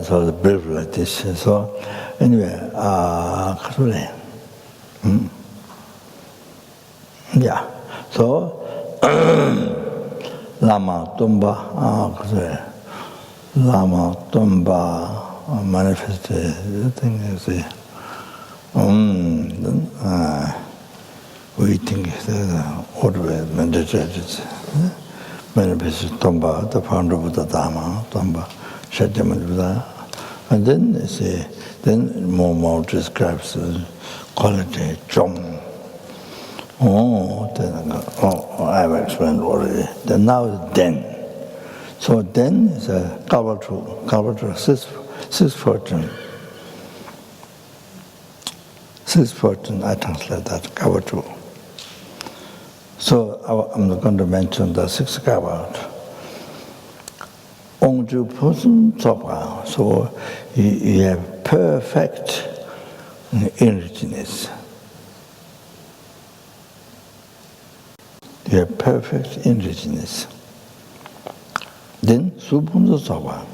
so the brief like this. So anyway, Kasuri. So Lama Tonpa, Lama Tonpa manifested. I think we think all the way meditated. Manifested Tonpa, the founder of Buddha Dhamma, Tonpa, Shakyamuni Buddha. And then they say, then more describes the quality, Chom. I've explained already. Then now it's Den. So Den is a culture, sixth fortune. 614, I translate that, cover 2. So I'm not going to mention the 6 cover. Ongju Pusun Tsopa, so you have perfect enrichness. You have perfect enrichness. Then Supunzo Tsopa,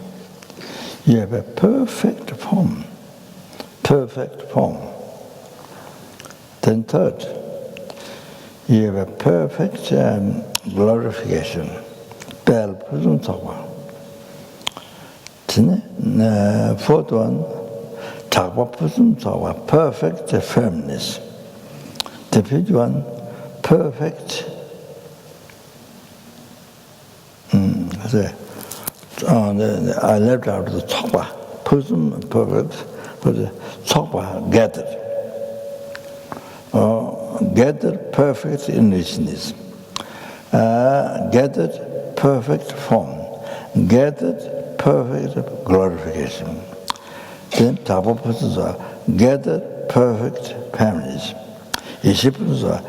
you have a perfect form. Perfect form. Then third, you have a perfect glorification. Bel Pusun Tsopa. Fourth one, perfect firmness. The fifth one, perfect I left out the Tsopa, perfect, but the Tsopa, gathered. Gathered perfect enrichness. Gathered perfect form. Gathered perfect glorification. Then Tapapusa gathered perfect families. Ishipusa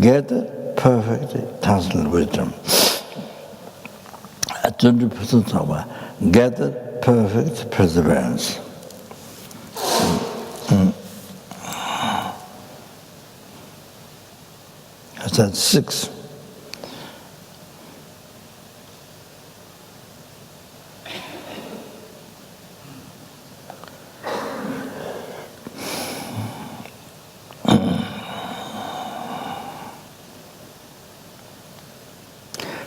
gathered perfect transcendental wisdom. 20% gathered perfect perseverance. That's 6.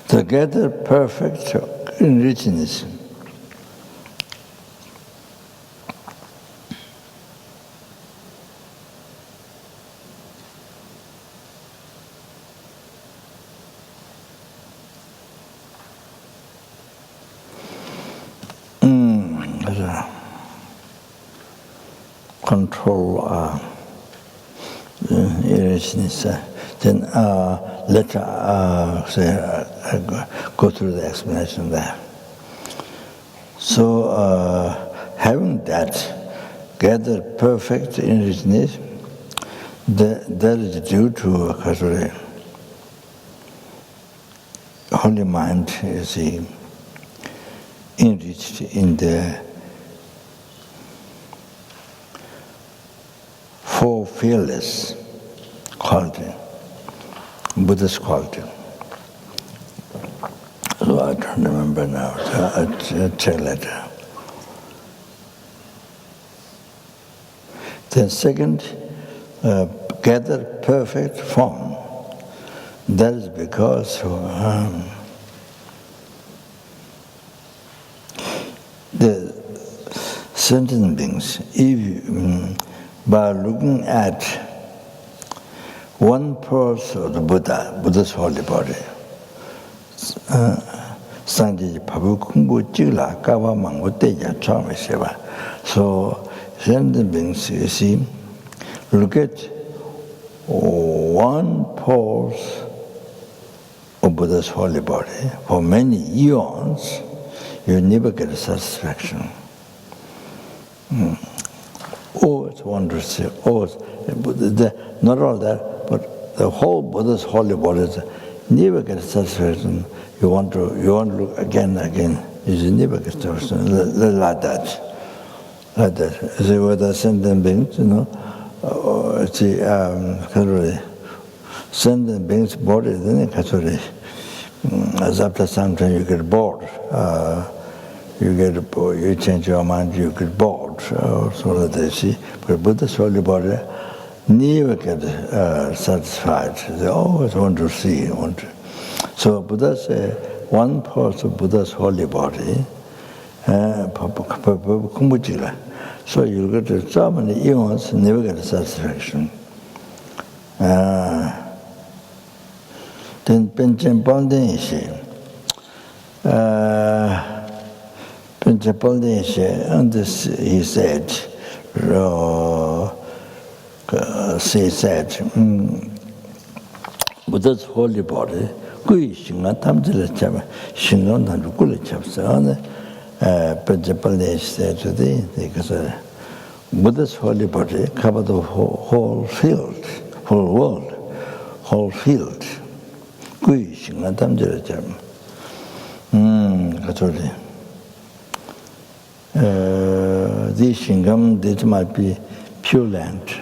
Together perfect enrichness. Control enrichness. Then let's go through the explanation there. So, having that gathered perfect enrichness, that is due to holy mind is enriched in the 4 fearless quality. Buddhist quality. So I don't remember now. I'll check later. Then second, gather perfect form. That is because the sentient beings, if by looking at one pulse of the Buddha's holy body, Sanji Pabu Kumbu Chila, Kawa Mangu Teja, Chama Sheva. So, sentient beings, you see, look at one pulse of Buddha's holy body for many eons, you never get a satisfaction. Always wondrous, always. Not all that, but the whole Buddha's holy body never get satisfaction. You want to look again and again. You never get satisfaction like that. Like that. See whether sentient beings, sentient beings' body, then as after some time you get bored. You change your mind, you get bored. So that they see. But Buddha's holy body never get satisfied. They always want to see. So Buddha said, one part of Buddha's holy body, so you get so many eons, never get satisfaction. Then Penchen Bonding is and this he said, Buddha's holy body, Gui Shinga Tamjila Chama, Shingon and Gula Chapsa, Penchapalde said today, because Buddha's holy body covered the whole field, whole world, whole field. Kui shinga tamjira jam. Kachori. This shingam, this might be Pure Land,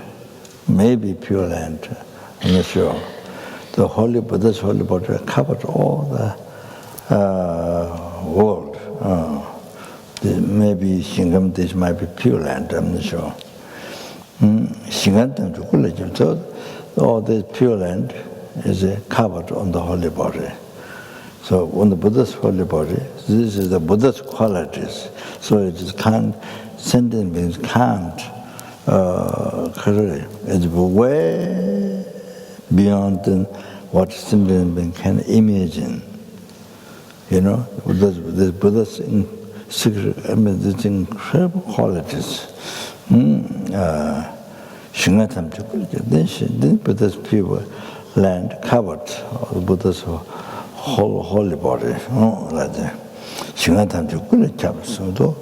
maybe Pure Land, I'm not sure. The holy Buddha's holy body covered all the world. Maybe Shingam, this might be Pure Land, I'm not sure. Shingam, so all this Pure Land is covered on the holy body. So on the Buddha's holy body, this is the Buddha's qualities. So it is can't, sentient beings can't, it's way beyond what sentient being can imagine. You know, this Buddha's secret, these incredible qualities. Shingatam then Buddha's pure land covered the Buddha's whole holy body. Like that. Shingatam Chukula Chabsudo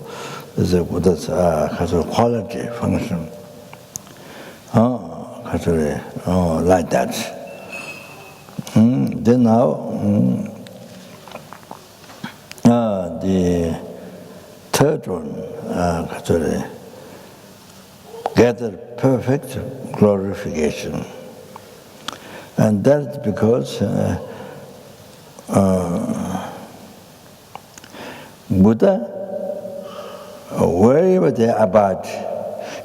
is a Buddha's quality function. Like that. Then now, the third one, gather perfect glorification. And that's because Buddha, wherever they abide,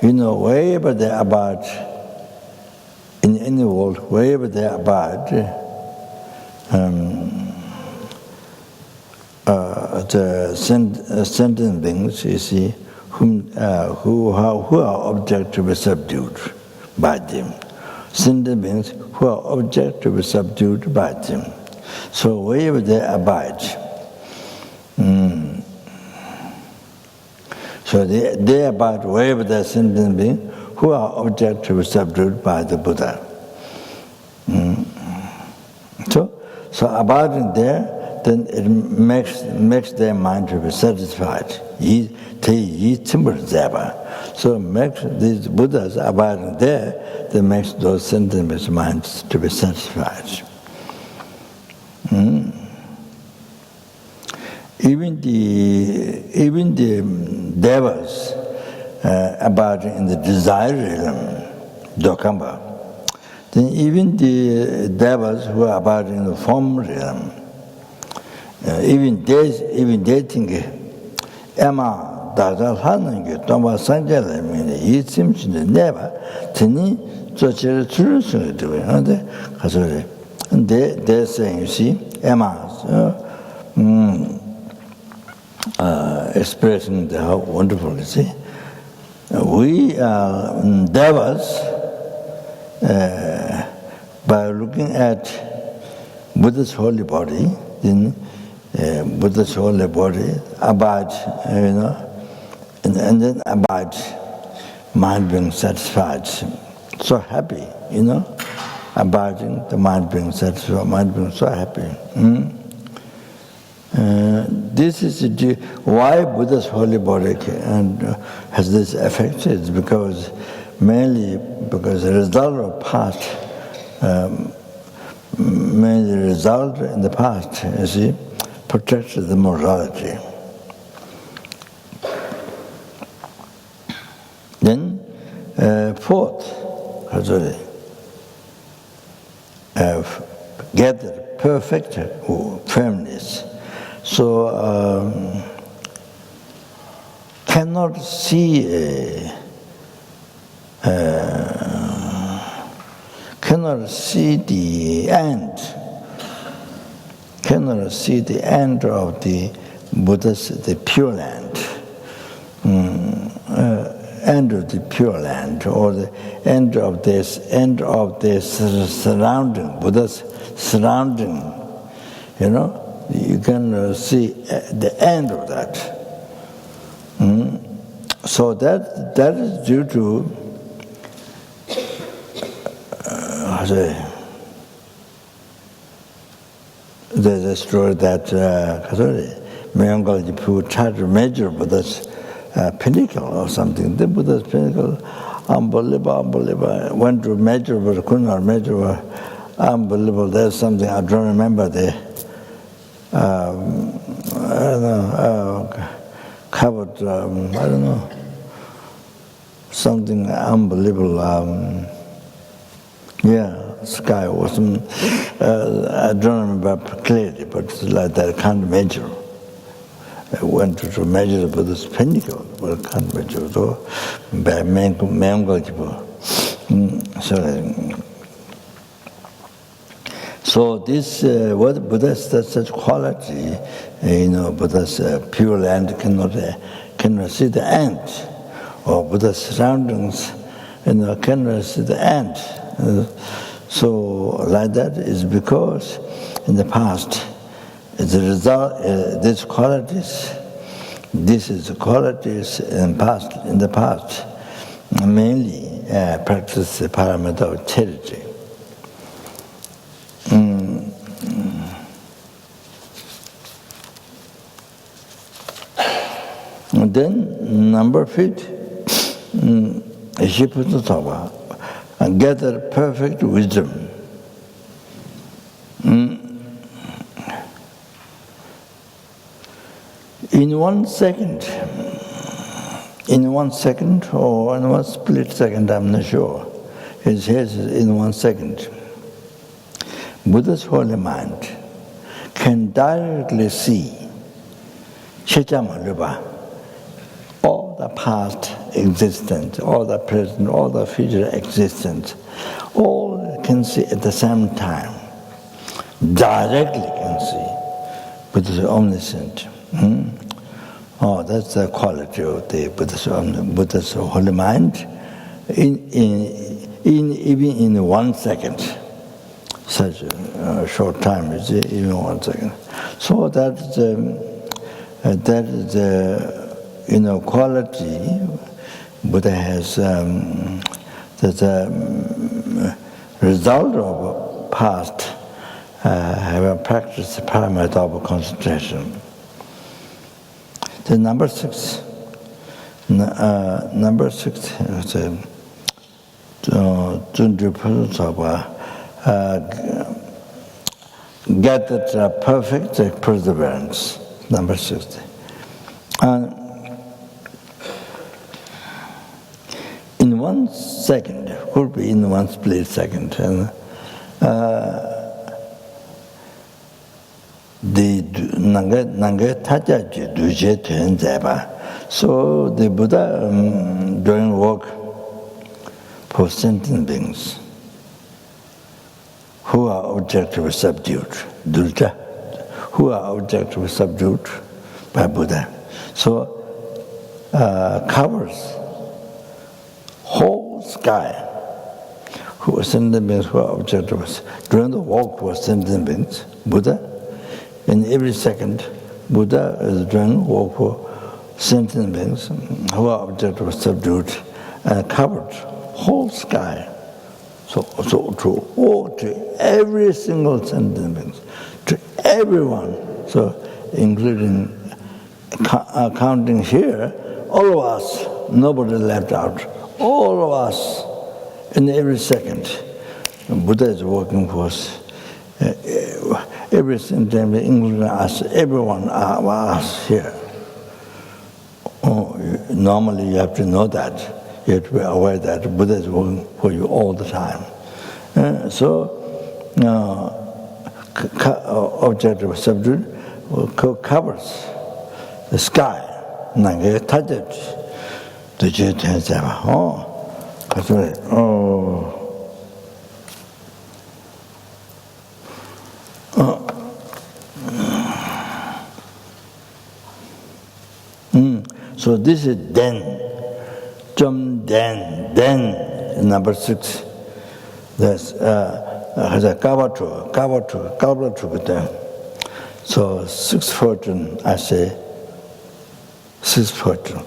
wherever they abide, in any world, wherever they abide, the sentient beings, you see, who are object to be subdued by them. Sentient beings who are object to be subdued by them. So wherever they abide, so they abide wherever the sentient beings who are object to be subdued by the Buddha. So abiding there, then it makes their mind to be satisfied. So makes these Buddhas abiding there, that makes those sentient minds to be satisfied. Even the devas abiding in the desire realm, Dokamba, then even the devas who are abiding in the form realm, even they think, Emma, Dada Hanangi, Toma Sanjala, it seems never, Tini, Zochera Trusu doing, and they're saying, you see, Emma, expressing how wonderful, you see. We are devas, by looking at Buddha's holy body, then Buddha's holy body abides, and then abides, mind being satisfied, so happy, abiding, the mind being satisfied, mind being so happy. This is why Buddha's holy body has this effect. It's mainly because the result of past, mainly the result in the past, you see, protects the morality. Then, fourth, gather perfect firmness. So, cannot see the end. Cannot see the end of the Buddha's, the Pure Land. End of the Pure Land, or the end of this surrounding, Buddha's surrounding, you can see the end of that. So that is due to there's a story that Mayangalaji Pu tried to measure Buddha's pinnacle or something. The Buddha's pinnacle, unbelievable. Went to measurable, could not measurable, unbelievable. There's something I don't remember there. I don't know, covered, I don't know, something unbelievable. Sky was, I don't remember clearly, but it's like that, I can't measure. I went to measure the Buddha's pinnacle, but I can't measure it all. By mango. So this, what Buddha's such quality, Buddha's pure land cannot see the end, or Buddha's surroundings, cannot see the end. So like that is because in the past, the result, these qualities, this is the qualities in the past, mainly practice the parameter of charity. And then number 5, gather perfect wisdom. In 1 second, or in 1 split second, I'm not sure. It says in 1 second. Buddha's holy mind can directly see all the past existence, all the present, all the future existence, all can see at the same time. Directly can see. Buddha is omniscient. Oh, that's the quality of the Buddha's holy mind. Even in 1 second, such a short time, even 1 second. So that is the quality Buddha has. That's a result of past having practiced the parameter of concentration. The number 6. Number 6 is get that perfect perseverance. Number 6. In 1 second, could be in 1 split second, and so the Buddha doing work for sentient beings who are objectively subdued, dulja, who are objectively subdued by Buddha. So covers whole sky who are sentient beings who are objectively doing the work for sentient beings. Buddha, in every second, Buddha is doing work for sentient beings who are objectively subdued and covered whole sky. So to every single sentient being, to everyone. So including counting here, all of us, nobody left out. All of us, in every second, Buddha is working for us. Every sentient being, including us, everyone of us here. Normally you have to know that. You have to be aware that Buddha is working for you all the time. Objective subject covers the sky. So this is den. Den, number 6. That's Kavatu. So 6 fortune, I say 6 fortune.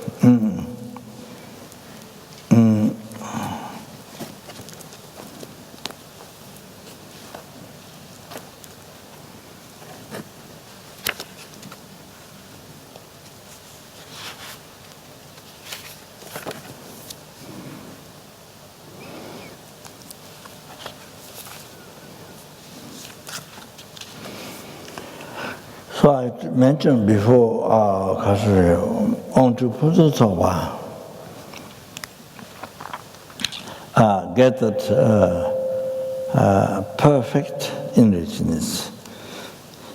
So I mentioned before, onto Puzusowa, get that perfect enrichness.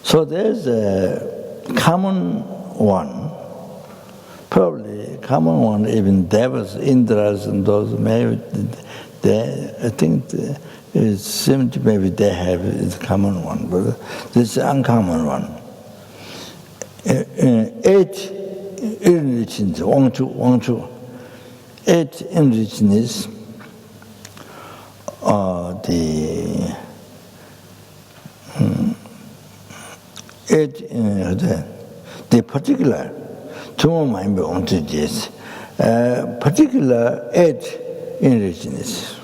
So there's a common one, probably common one, even devas, Indras, and those, maybe I think it seems maybe they have a common one, but this is an uncommon one. 8 enrichness, 8 enrichness, the particular, particular 8 enrichness,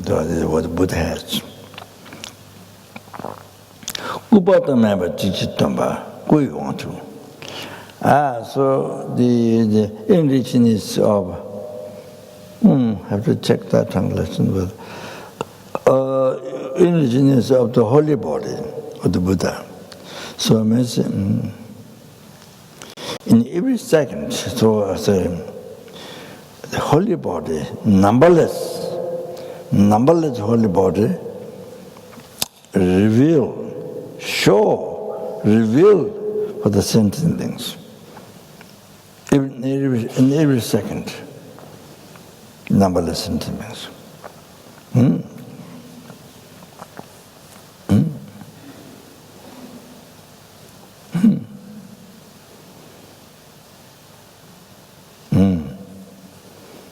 that is what Buddha has. So the enrichness of, have to check that translation, but enrichness of the holy body of the Buddha. So I mention in every second, so the holy body, numberless holy body, reveal for the sentient things. In every second, numberless sentient beings.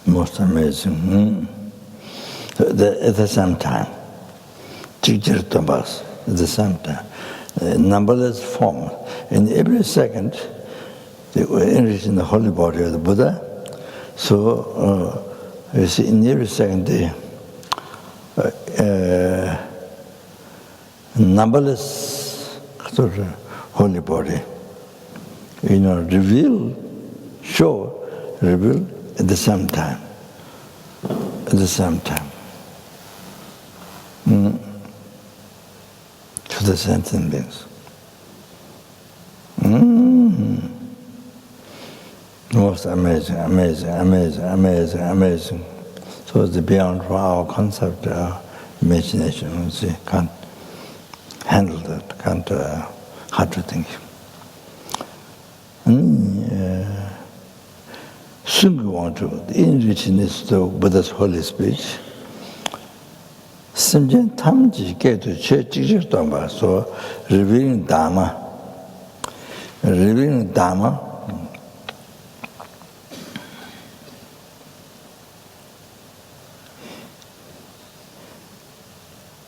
Most amazing. At the same time, at the same time, numberless forms. In every second, they were enriched in the holy body of the Buddha. So, you see, in every second, the numberless holy body, reveal at the same time. At the same time. To the sentient beings. Most amazing. So it's beyond our concept, our imagination. We can't handle that, can't hard to think. Soon we want to enrichness to Buddha's holy speech. Simjen tamji ketu che chikchik tongpa, so revealing Dharma.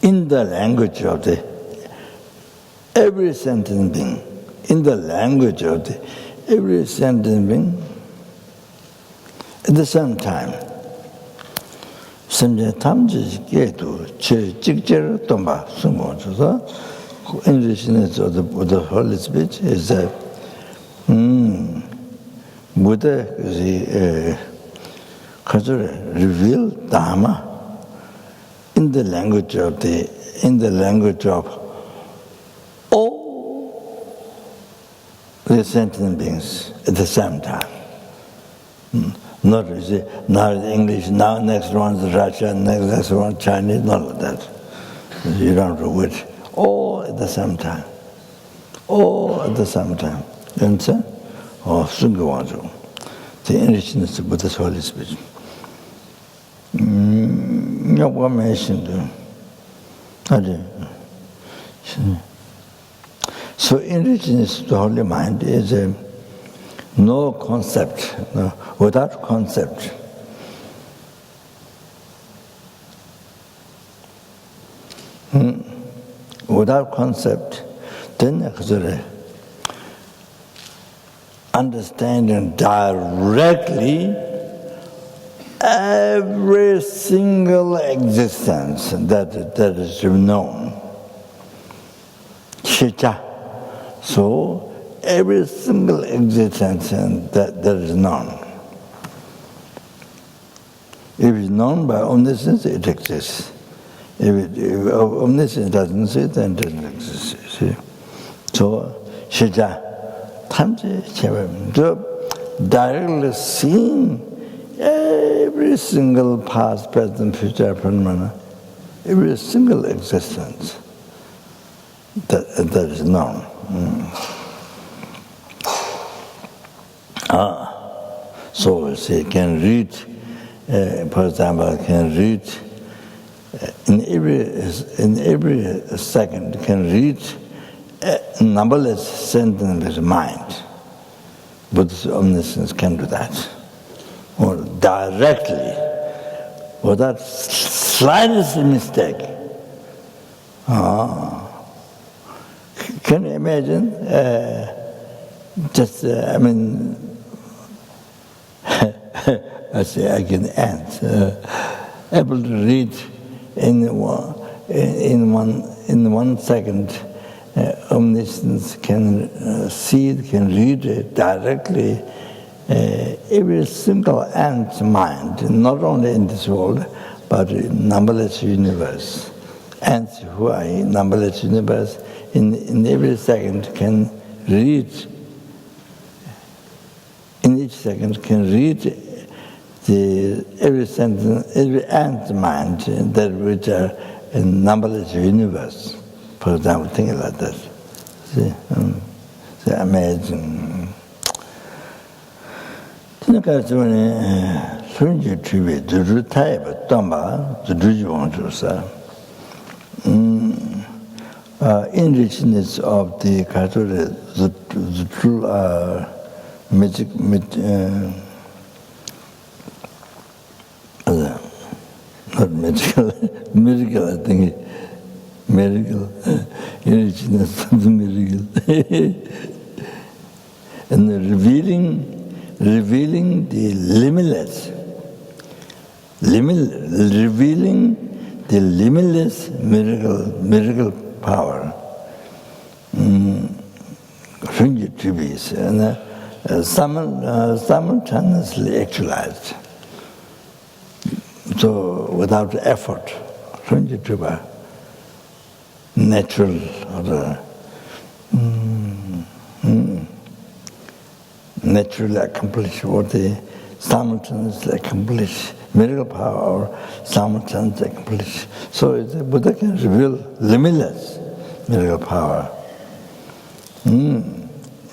In the language of every sentient being, at the same time, Simje Tamji Ketu Che Chikcher Tomba Sumo. So, enrichness of the holy speech is that Buddha revealed Dharma in the language of all the sentient beings at the same time. Not now English, now next one is Russian, next one Chinese, not like that. You don't know which. All at the same time. You understand? Oh, Sungawanju. The enrichness of Buddha's holy speech. What mentioned? So enrichness of the holy mind is no concept, without concept. Without concept, then understanding directly every single existence that is known. Shicha. So, every single existence that is known. If it's known by omniscience, it exists. If omniscience doesn't see, then it doesn't exist. See? So, Shija, Tamji Chevim, directly seeing every single past, present, future phenomena, every single existence that is known. So you see, can read, for example, can read in every second, can read numberless sentences with mind. Buddha's omniscience can do that. Or directly, without slightest mistake. Can you imagine? I say I can answer. Able to read in 1 second. Omniscience can see it, can read it directly. Every single ant's mind, not only in this world, but in numberless universe. Ants who are in numberless universe, in every second can read. In each second can read every sentence, every ant's mind that which are in numberless universe. For example, things like that. See, amazing. Enrichness of the the true not magical, miracle, I think. Miracle, enrichness of the miracle. And revealing the limitless, revealing the limitless miracle power. And simultaneously actualized. So without effort, natural or naturally accomplish what they simultaneously accomplish, miracle power or simultaneously accomplish. So the Buddha can reveal limitless miracle power.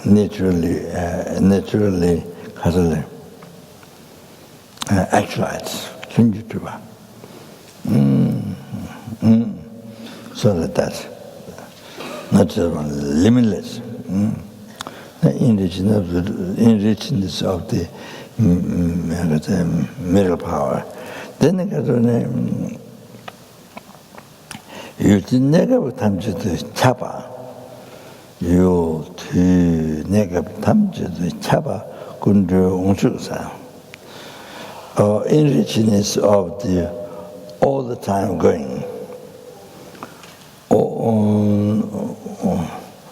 Naturally, actualized. So that not just one, limitless. The enrichness of the miracle power. Then you never time to chapa. You to never time to chapa kundu unchusa. Or enrichness of the all the time going.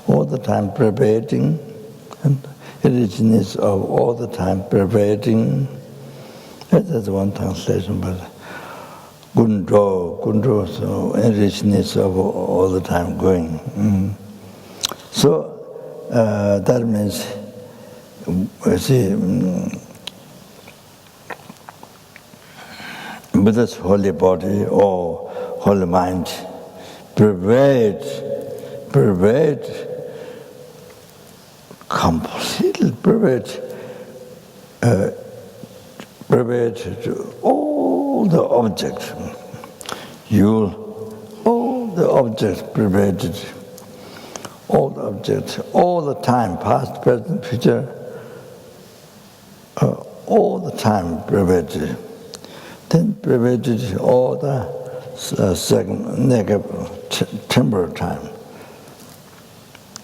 All the time pervading, and enrichness of all the time pervading. That's one translation, but gundro, so enrichness of all the time going. So that means, see, Buddha's holy body or holy mind pervade, completely pervade all the objects. All the objects pervaded, all the objects, all the time, past, present, future, all the time pervaded. Then pervaded all the temporal time,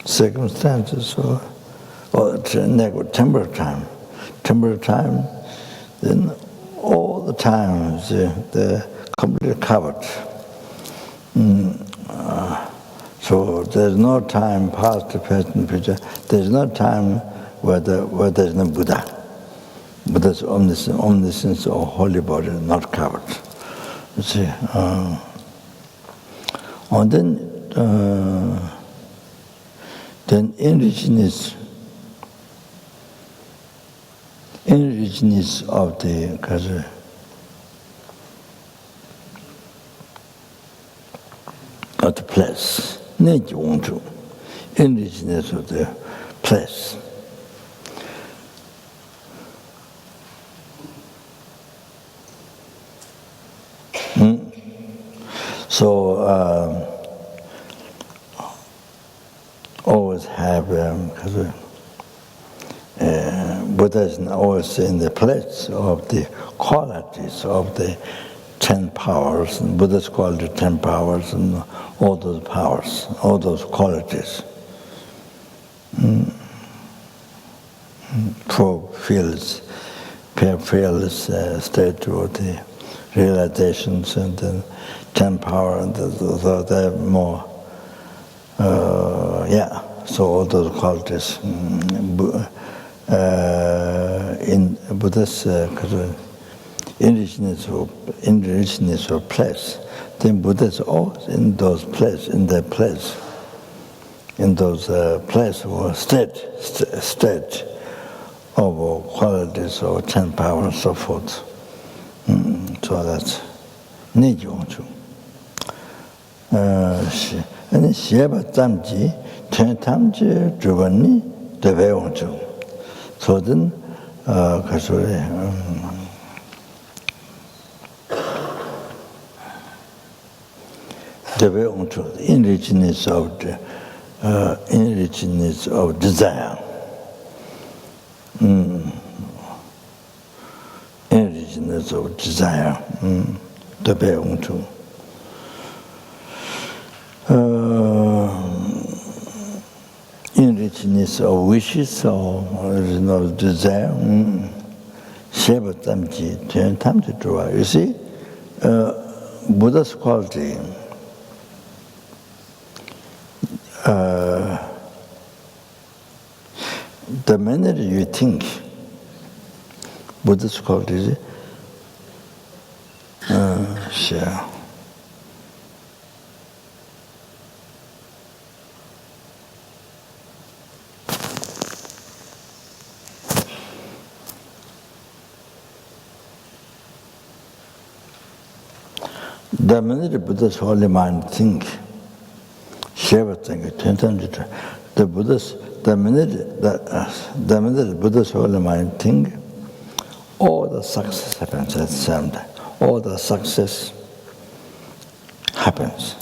circumstances, or temporal time. Temporal time, then all the times they're completely covered. So there's no time past, present, future. There's no time where there's no Buddha. Buddha's omniscience or holy body not covered. You see. And then then enrichness of the place. Enrichness of the place. So always have Buddha is always in the place of the qualities of the 10 powers, and Buddha's called the 10 powers, and all those powers, all those qualities. Fearless state of the realizations and the 10 power, and they're more, so all those qualities. In Buddha's enrichness of place, then Buddha is always in those places, in that place, in those place or state of qualities or 10 power and so forth. So that's Nijongchu. And Sheba Tamji, Ten Tamji, Juvani, Deveongchu. So then, Deveongchu, enrichness of desire. Enrichness of desire. Deveongchu. Enrichness of wishes or desire. Sheba Tamji, Ten Tamji Druva. You see, Buddha's quality. The minute you think Buddha's quality, share. The minute Buddha's holy mind think, Sheva think, the minute Buddha's holy mind think, all the success happens at the same time. All the success happens.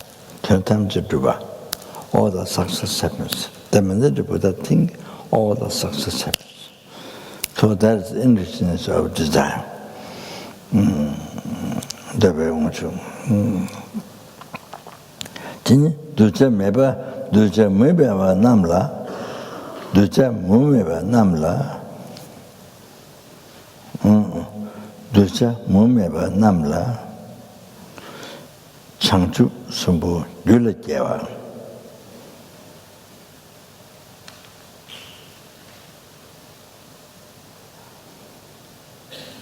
All the success happens. The minute Buddha think, all the success happens. So that is the enrichness of desire. Ducha meba namla, ducha mumeba namla, ducha mumeba namla, changchu sumbu yula jewa.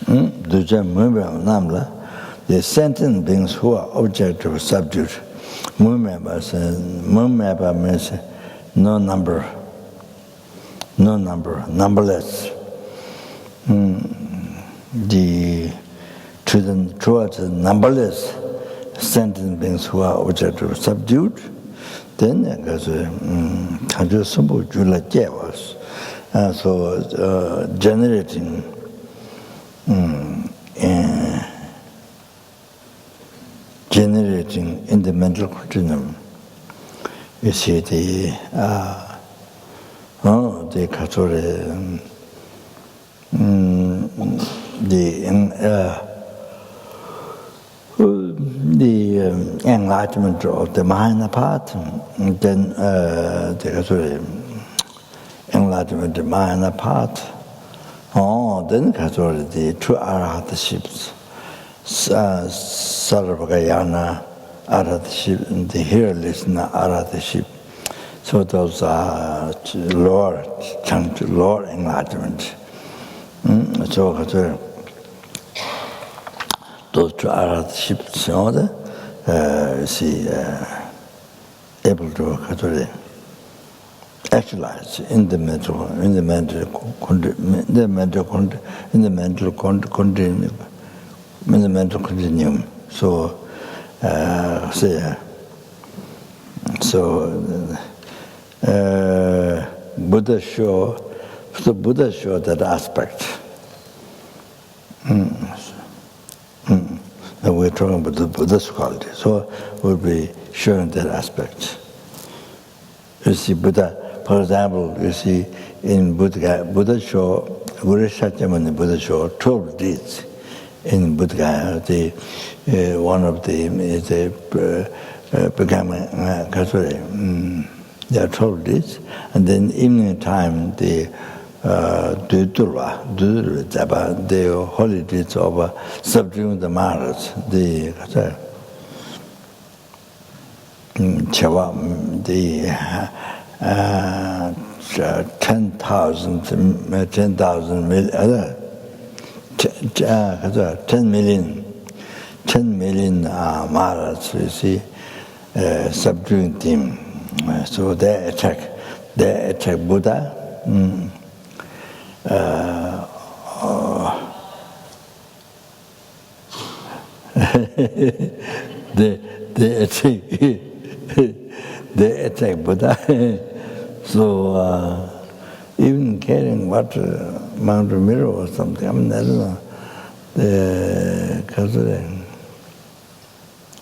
Ducha mumeba namla, the sentient beings who are object of subject. Mumeba means no number, numberless. Towards the numberless sentient beings who are object of subdued, then so generating in the mental continuum. You see the enlightenment of the minor part, and then the enlightenment of the minor part. Then the two arahatships. Sarvagayana arahatship and the here listener arahatship. So those are lower enlightenment. So those two arahatships in order, able to actualize in the mental continuum. So, Buddha show that aspect. And we're talking about the Buddhist quality, so we'll be showing that aspect. You see, Buddha, for example, you see in Buddha show, Guru Shakyamuni Buddha show 12 deeds in Buddha. One of them is becoming there are 12 deeds, and then evening time the holy deeds of subduing the matters, the 10 million matters, you see, subduing them. So they attack Buddha. They attack Buddha. So even carrying what Mount Ramiro or something, I mean, I don't know.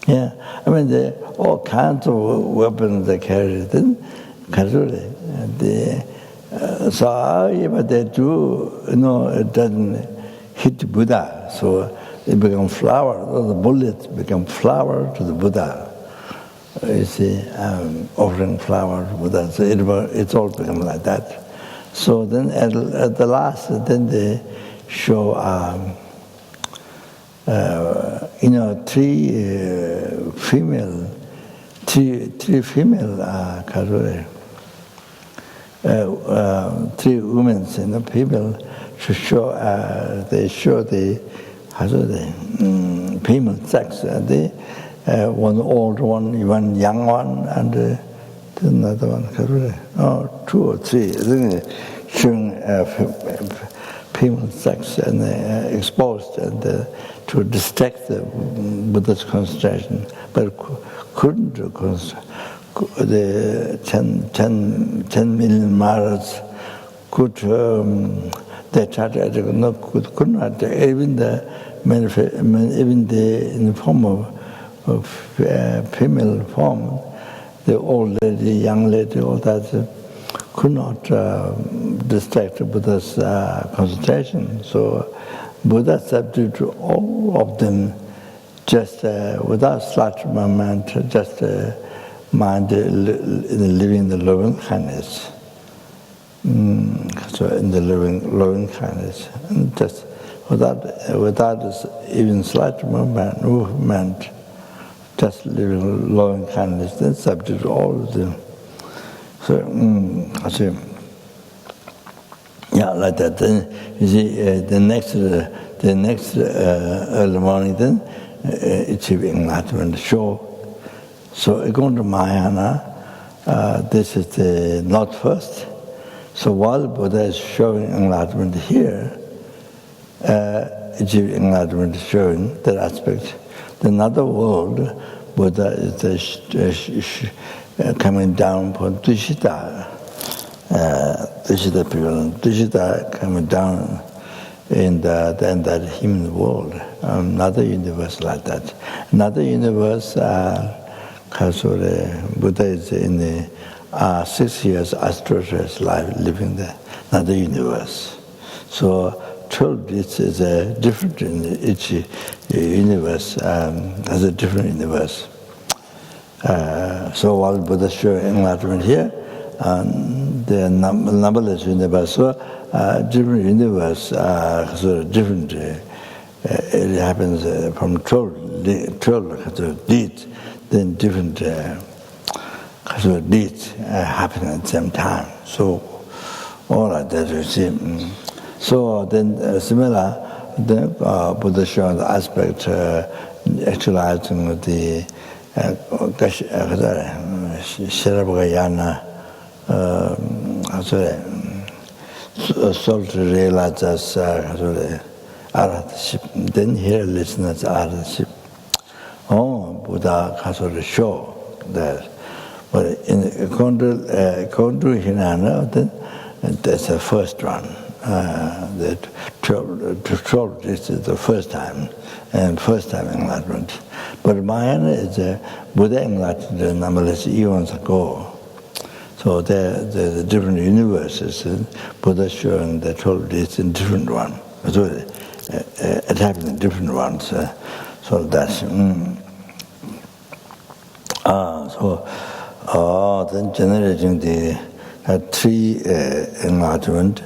Yeah, I mean, all kinds of weapons they carry. Then, so if they do, it doesn't hit Buddha. So it becomes flower. The bullets become flower to the Buddha. You see, offering flower to Buddha. So it's all become like that. So then at the last, then they show, three female three women, people to show, they show the female sex. One old one young one, and another one, two or three, showing female sex and exposed and to distract the Buddha's concentration, but couldn't the 10 million Maharats could they tried to could not even the in the form of female form, the old lady, young lady, all that could not distract Buddha's concentration. So Buddha subdued all of them just without slight moment, just mind living the loving kindness. So in the loving kindness, and just without even slight movement, just living loving kindness, then subdued all of them. So I see. Yeah, like that. Then you see the next early morning, then achieving enlightenment. So according to Mahayana, this is the not first. So while Buddha is showing enlightenment here, achieving enlightenment is showing that aspect. In another world, Buddha is coming down from Tushita. Tushita people, Tushita coming down in that human world. Another universe like that. Another universe, Buddha is in the 6 years astrologer's life living there. Another universe. So 12 this is a different in each universe, has a different universe. So while Buddha showing enlightenment here, there are numberless universe. So different universe, so different. It happens from 12 deeds, then different deeds happen at the same time. So all like that you see. So then similar, then Buddha showing the aspect actualizing the Sharabhagayana soul to realize as arhatship. Then here listen as arhatship. Oh, Buddha has show that. But according to Hinana, that's the first one. That 12 this is the first time, and first time enlightenment. But Mahayana is a Buddha enlightened numberless eons ago. So there's different universes. Buddha showing the 12 days in different one. So it happened in different ones. So that's then generating the three enlargement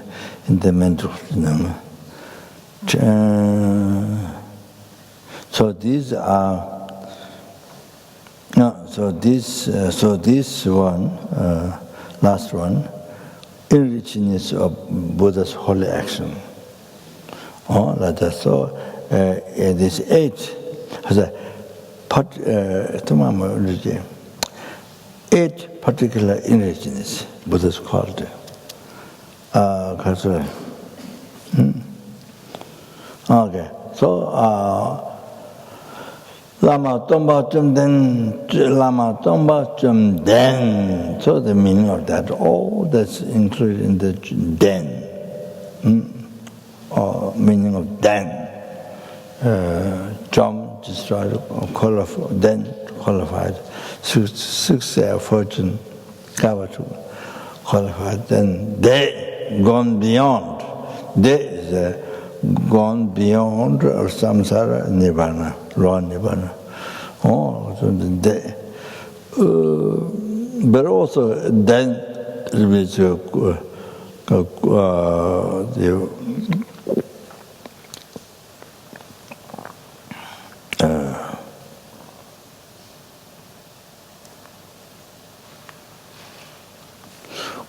in the mental. So these are. No, so this one, last one, enrichness of Buddha's holy action. Oh, like that. So this 8 has a 8 particular enrichness Buddha's called. Okay, so. Lama Tonpa Chomden. So the meaning of that, all that's included in the den, or meaning of den. Chom, destroyed, qualified, den, qualified. Six fortune, Kavatu, qualified. Then they, gone beyond. They is gone beyond samsara nirvana. Raw Nibbana. Oh, so but also then with the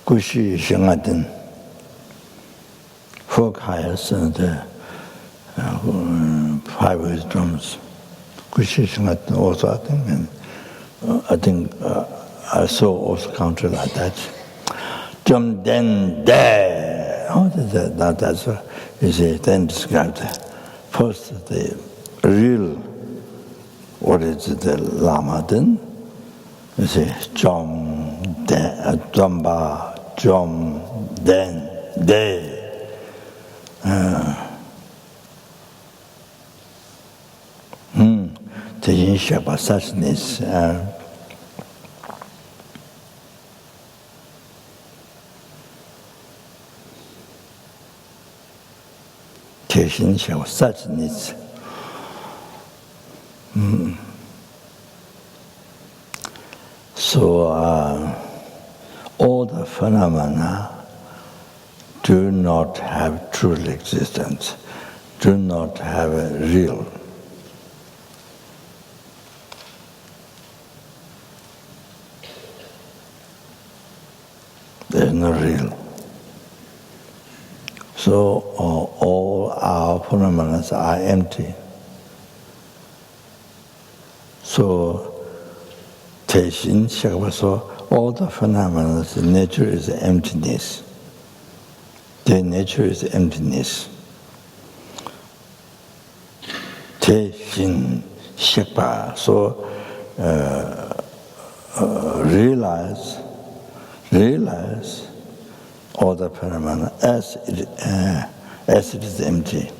Kushi Shangatin, folk highest and the 5 wisdoms. Also, I think I saw also counter like that. Chomden de. Oh, that's what you see. Then described first the real. What is the Lama then? You see, Chom de, Tonpa Chomden de. Taking Shabbat suchness. Taking Shabbat suchness. So all the phenomena do not have true existence, do not have a real. There's no real. So all our phenomena are empty. So Teishin Shakapa, so all the phenomena, the nature is emptiness. The nature is emptiness. Teishin Shakapa, so realize all the phenomena as it is empty.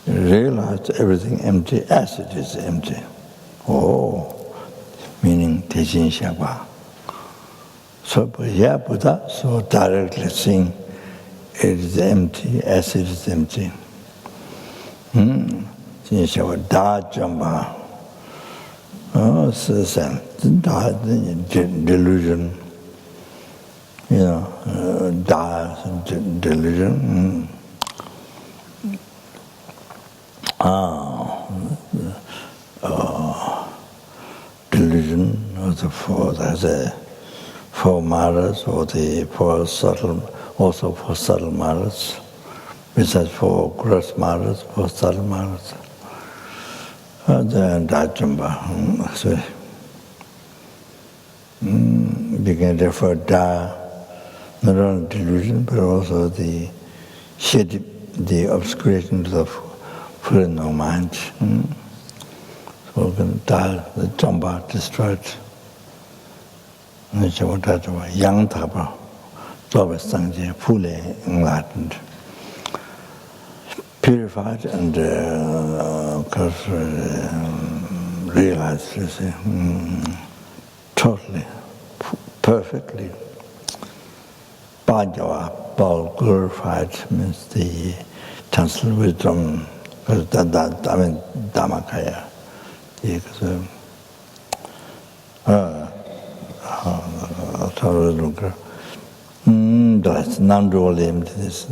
Realize everything empty as it is empty. Oh, meaning Teishin Shakpa. So Buddha, so directly saying it is empty as it is empty. Teishin Shakpa, Da Jamba. Oh, delusion, delusion. Delusion of the four, that's a 4 matters, or the 4 subtle, also 4 subtle matters, besides 4 gross matters, 4 subtle matters. can refer to not only delusion, but also the obscuration of the full no mind. So the Tonpa destroyed. Young Tapa, Lama Sangye, fully enlightened, purified and realized, you see, totally, perfectly. Bhagava, glorified, means the transcendental wisdom, Dhammakaya. That's non-dual this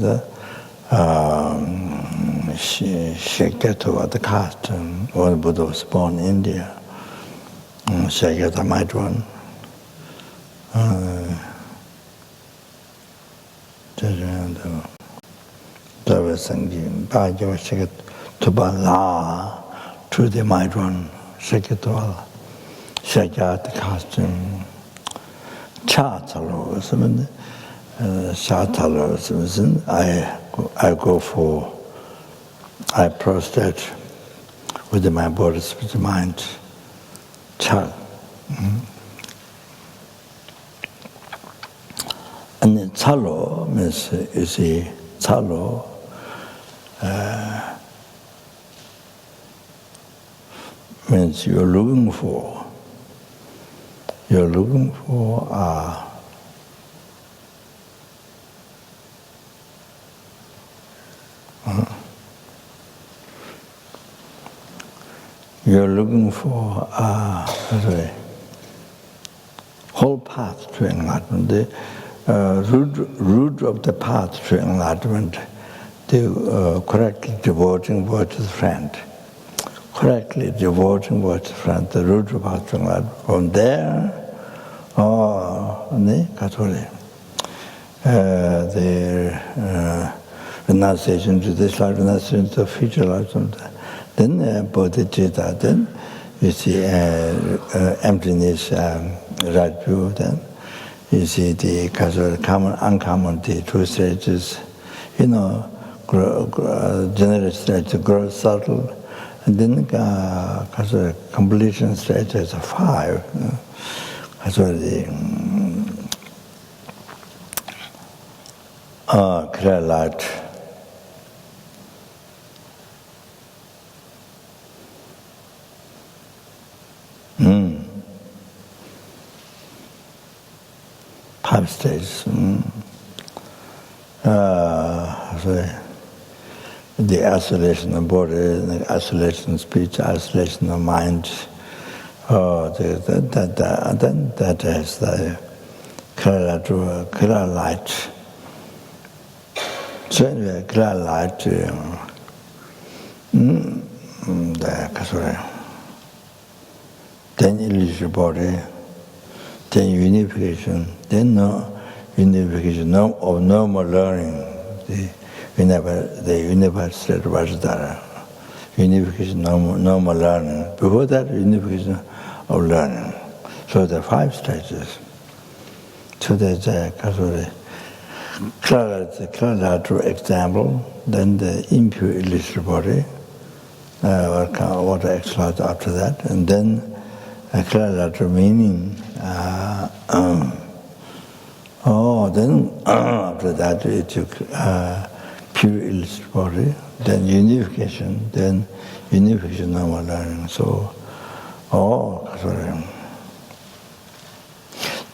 Sheketova, the caste, when Buddha was born in India. Sheketa might one. There was Sanjim, Bhagava Sheket to Bala, to the might one, Sheketova, Shekat, the costume. Chatalo, I prostrate with my body, with mind. Chat. And then Chalo means, you see, Chalo means you're looking for you're looking for whole path to enlightenment, the root of the path to enlightenment, the correctly devoting word to the friend. Correctly devoting word to the friend, the root of path to enlightenment. From there, the renunciation to this life, renunciation to the future life, then bodhicitta, then you see emptiness, right view, then you see the common, uncommon, the two stages, general stage, grow subtle, and then completion stage is 5. The clear light. Five stages. The isolation of body, the isolation of speech, isolation of mind. That is the clear light. So anyway, clear light, then illusory body, then unification, then no unification, no more learning. The unified state of Vajradhara. Unification, no more learning. Before that, unification of learning. So there are 5 stages. So there's a clear example, then the impure illusory body, water exhaled after that, and then a clear meaning. Then after that we took pure illusory body, then unification, no more learning. So,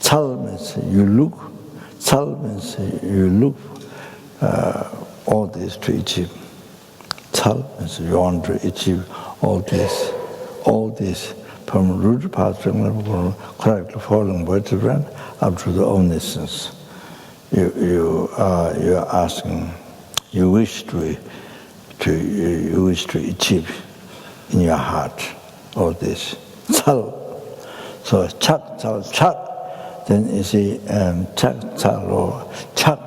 Chal means you look. Chal means you look all this to achieve. Chal means you want to achieve all this from root path to correctly following words of friend up to the omniscience. You are asking. You wish to achieve in your heart all this. Chal. So chak, chal, chak. Then you see chak, chal, or chak.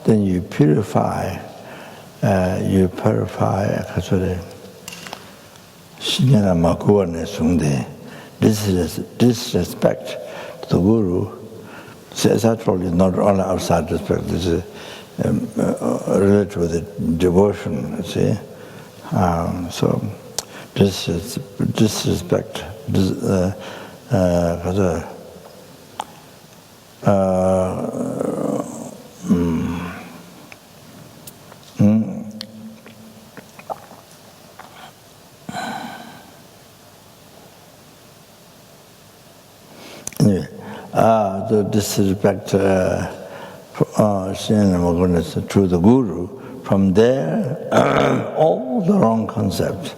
Then you purify. Disrespect to the guru, as I told you, not only outside respect, this is related with the devotion, you see. So disrespect, anyway, the disrespect to the Guru, from there, all the wrong concepts.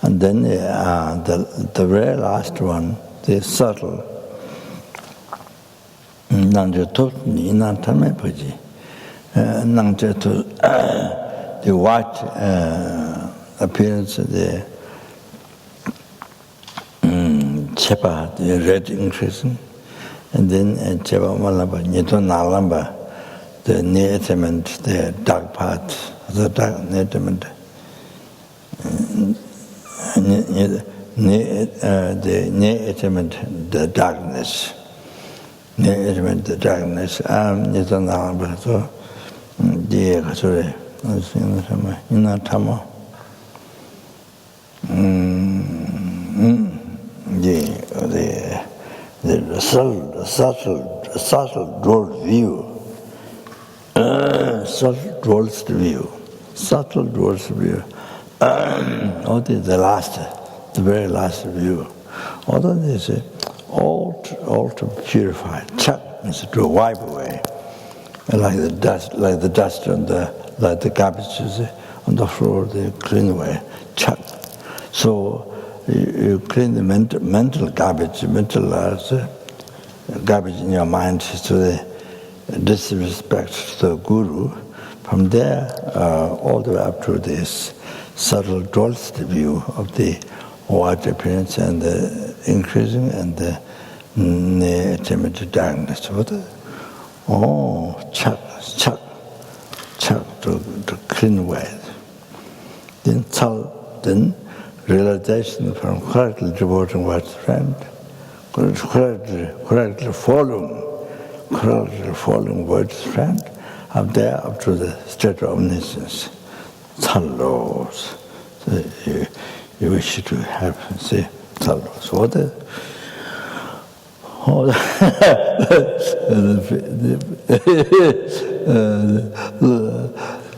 And then the very last one, the subtle, the white appearance, the chepa, the red increasing, and then chepa malamba, nito nalamba, the neatament, the dark part, the dark neatament, the neatament, the darkness. The darkness, nito nalamba, so the kasure, inatama. The subtle droll view, subtle droll's view. All the very last view. Although they say, all to purify. Chak means to wipe away, like the dust on like the garbage on the floor. They clean away. Chak. So you clean the mental garbage, garbage in your mind to the disrespect to the Guru. From there, all the way up to this subtle droll's view of the white appearance and the increasing and the timid darkness. Chak, to clean away. Then realization from correctly devoting one's friend, correctly following one's friend, up there up to the state of omniscience. Tsallos. So you wish to have, say, tsallos. What is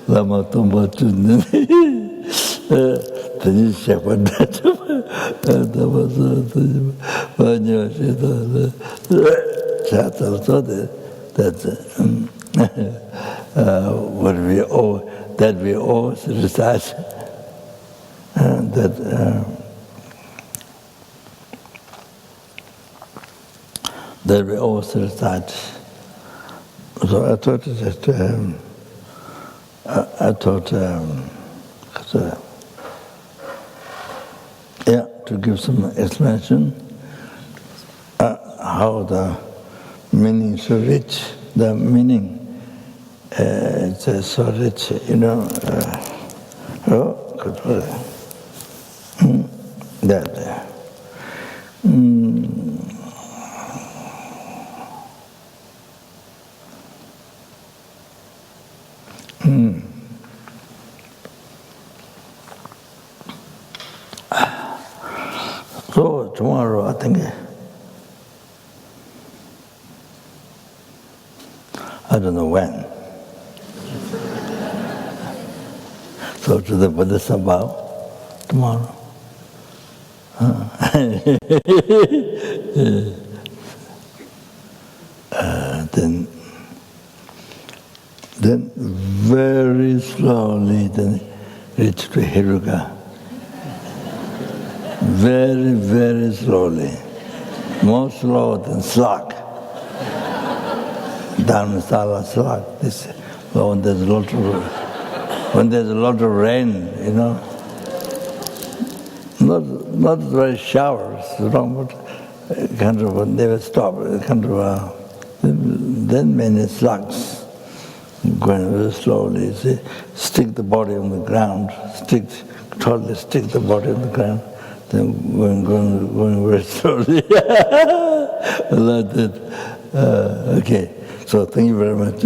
Lama Tonpa Chomden. Then check what that was when you what we all recite that we all recite. So I thought to give some explanation how the meaning is so rich. The meaning it's so rich, that. So tomorrow, I think, I don't know when. So to the Bodhisattva tomorrow. Then very slowly then reach to Hiruga. Very, very slowly. More slow than slug. Dharmasala slug. This when there's a lot of rain, not very showers, but kind of never stop. Kind of then many slugs going very slowly. See, stick the body on the ground. Totally stick the body on the ground. Then going very slowly. Like that. Okay. So thank you very much.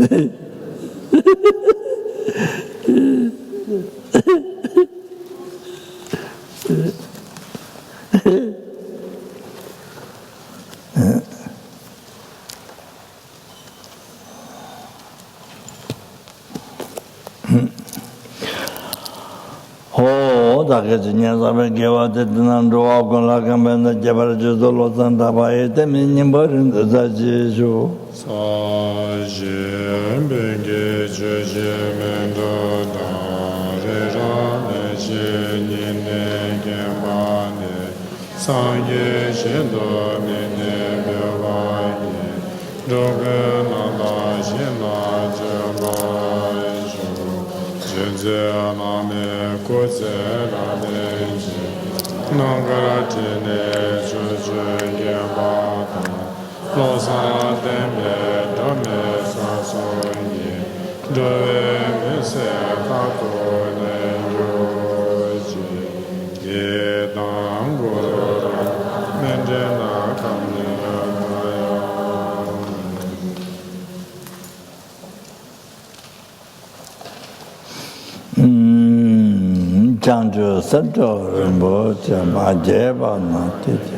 Chanju Santo Rinpoche Ma Jeba Na Titi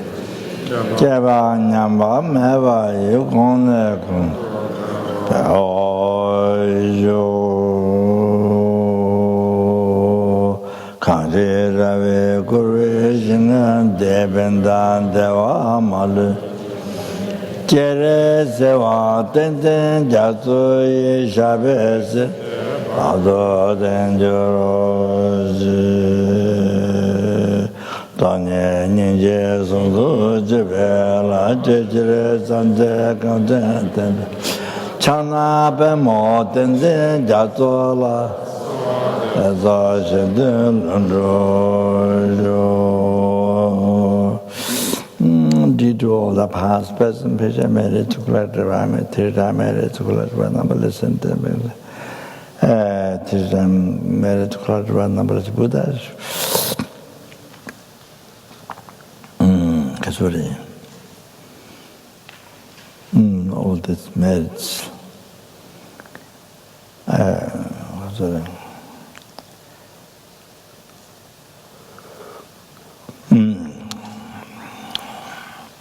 Jeba Nyamba Meva Yukone Kun Oyo Kanji Ravi Kuri Shingan Debendan Dewa Malu Jere Sewa Tenten Jatsu Ye Shabese Ado Denjorozi Tanye Ninje Sundu Jibela Jejire Sanje Kanten Chana Bemo Tenzin Jatsola Ezo Shindin Lundrojo Due to all the past, present, future, merit to collect the rhyme, third merit to collect one number, listen to me. Merit to collect one number of Buddhas. Kasuri. All these merits.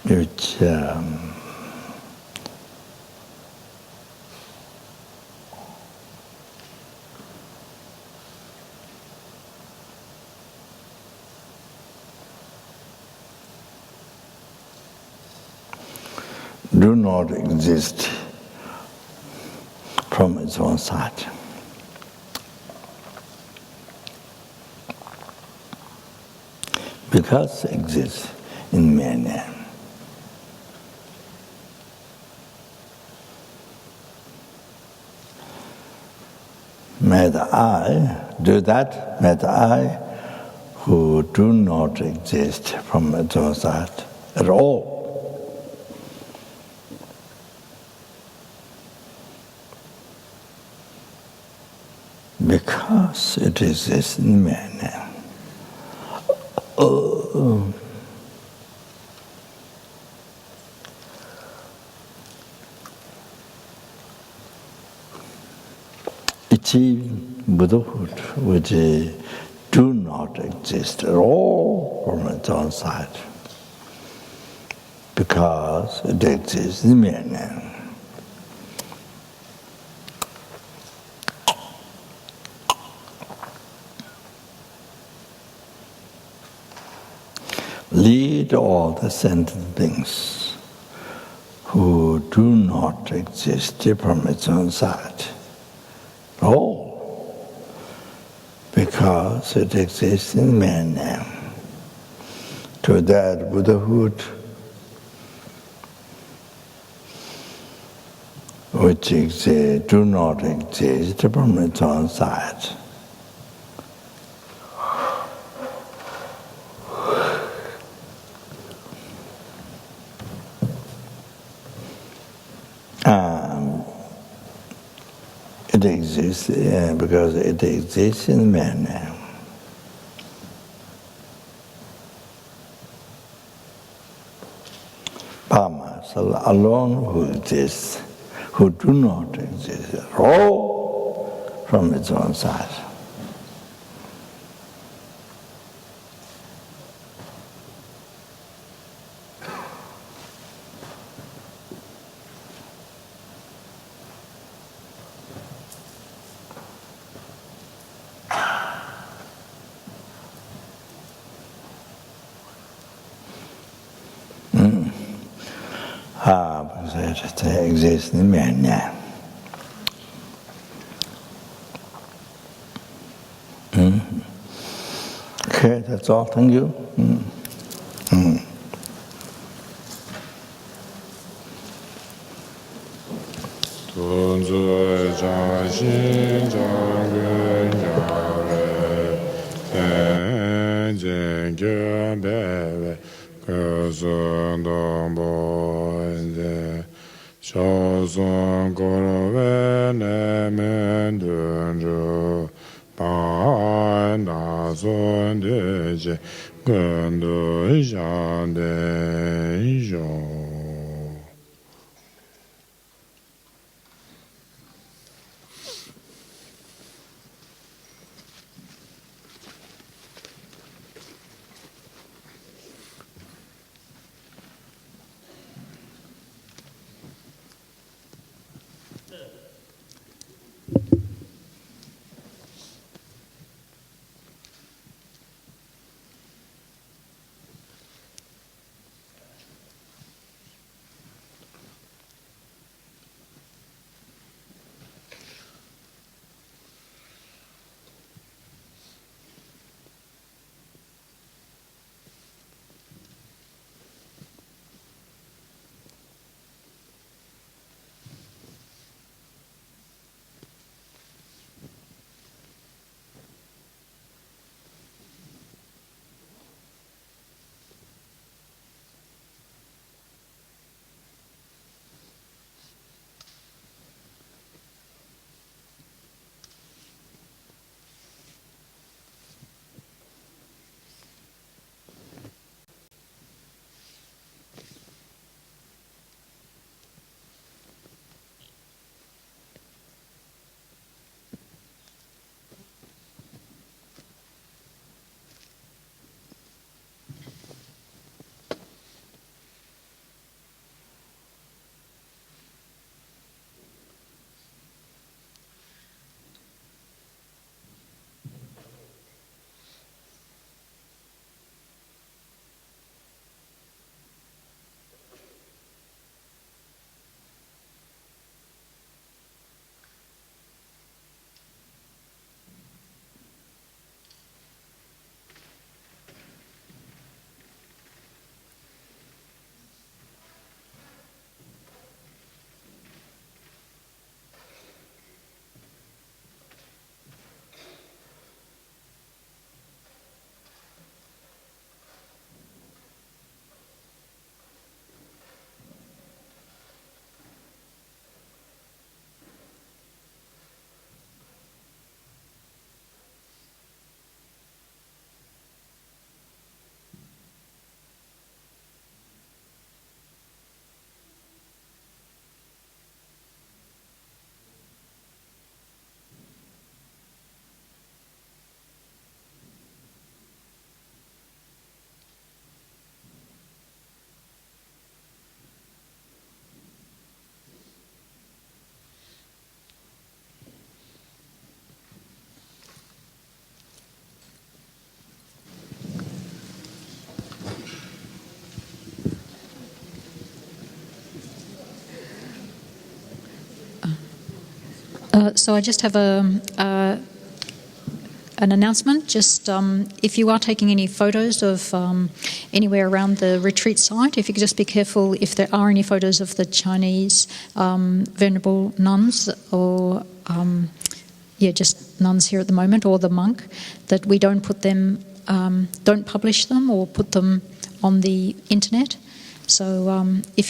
Which do not exist from its own side. Because it exists in many. May the I do that, may the I who do not exist from its own side at all. Because it exists in many. Achieving Buddhahood, which do not exist at all from its own side, because it exists in many. Lead all the sentient things who do not exist from its own side. All, because it exists in many. To that Buddhahood, which do not exist from its own side. It exists because it exists in many. Brahmas alone who exists who do not exist, all from its own side. It exists in man, yeah. Okay, that's all. Thank you. Choson korove nemen dunju pa na son deje gendo jande jo. So I just have an announcement. Just if you are taking any photos of anywhere around the retreat site, if you could just be careful if there are any photos of the Chinese venerable nuns or just nuns here at the moment, or the monk, that we don't put them, don't publish them or put them on the internet. So if you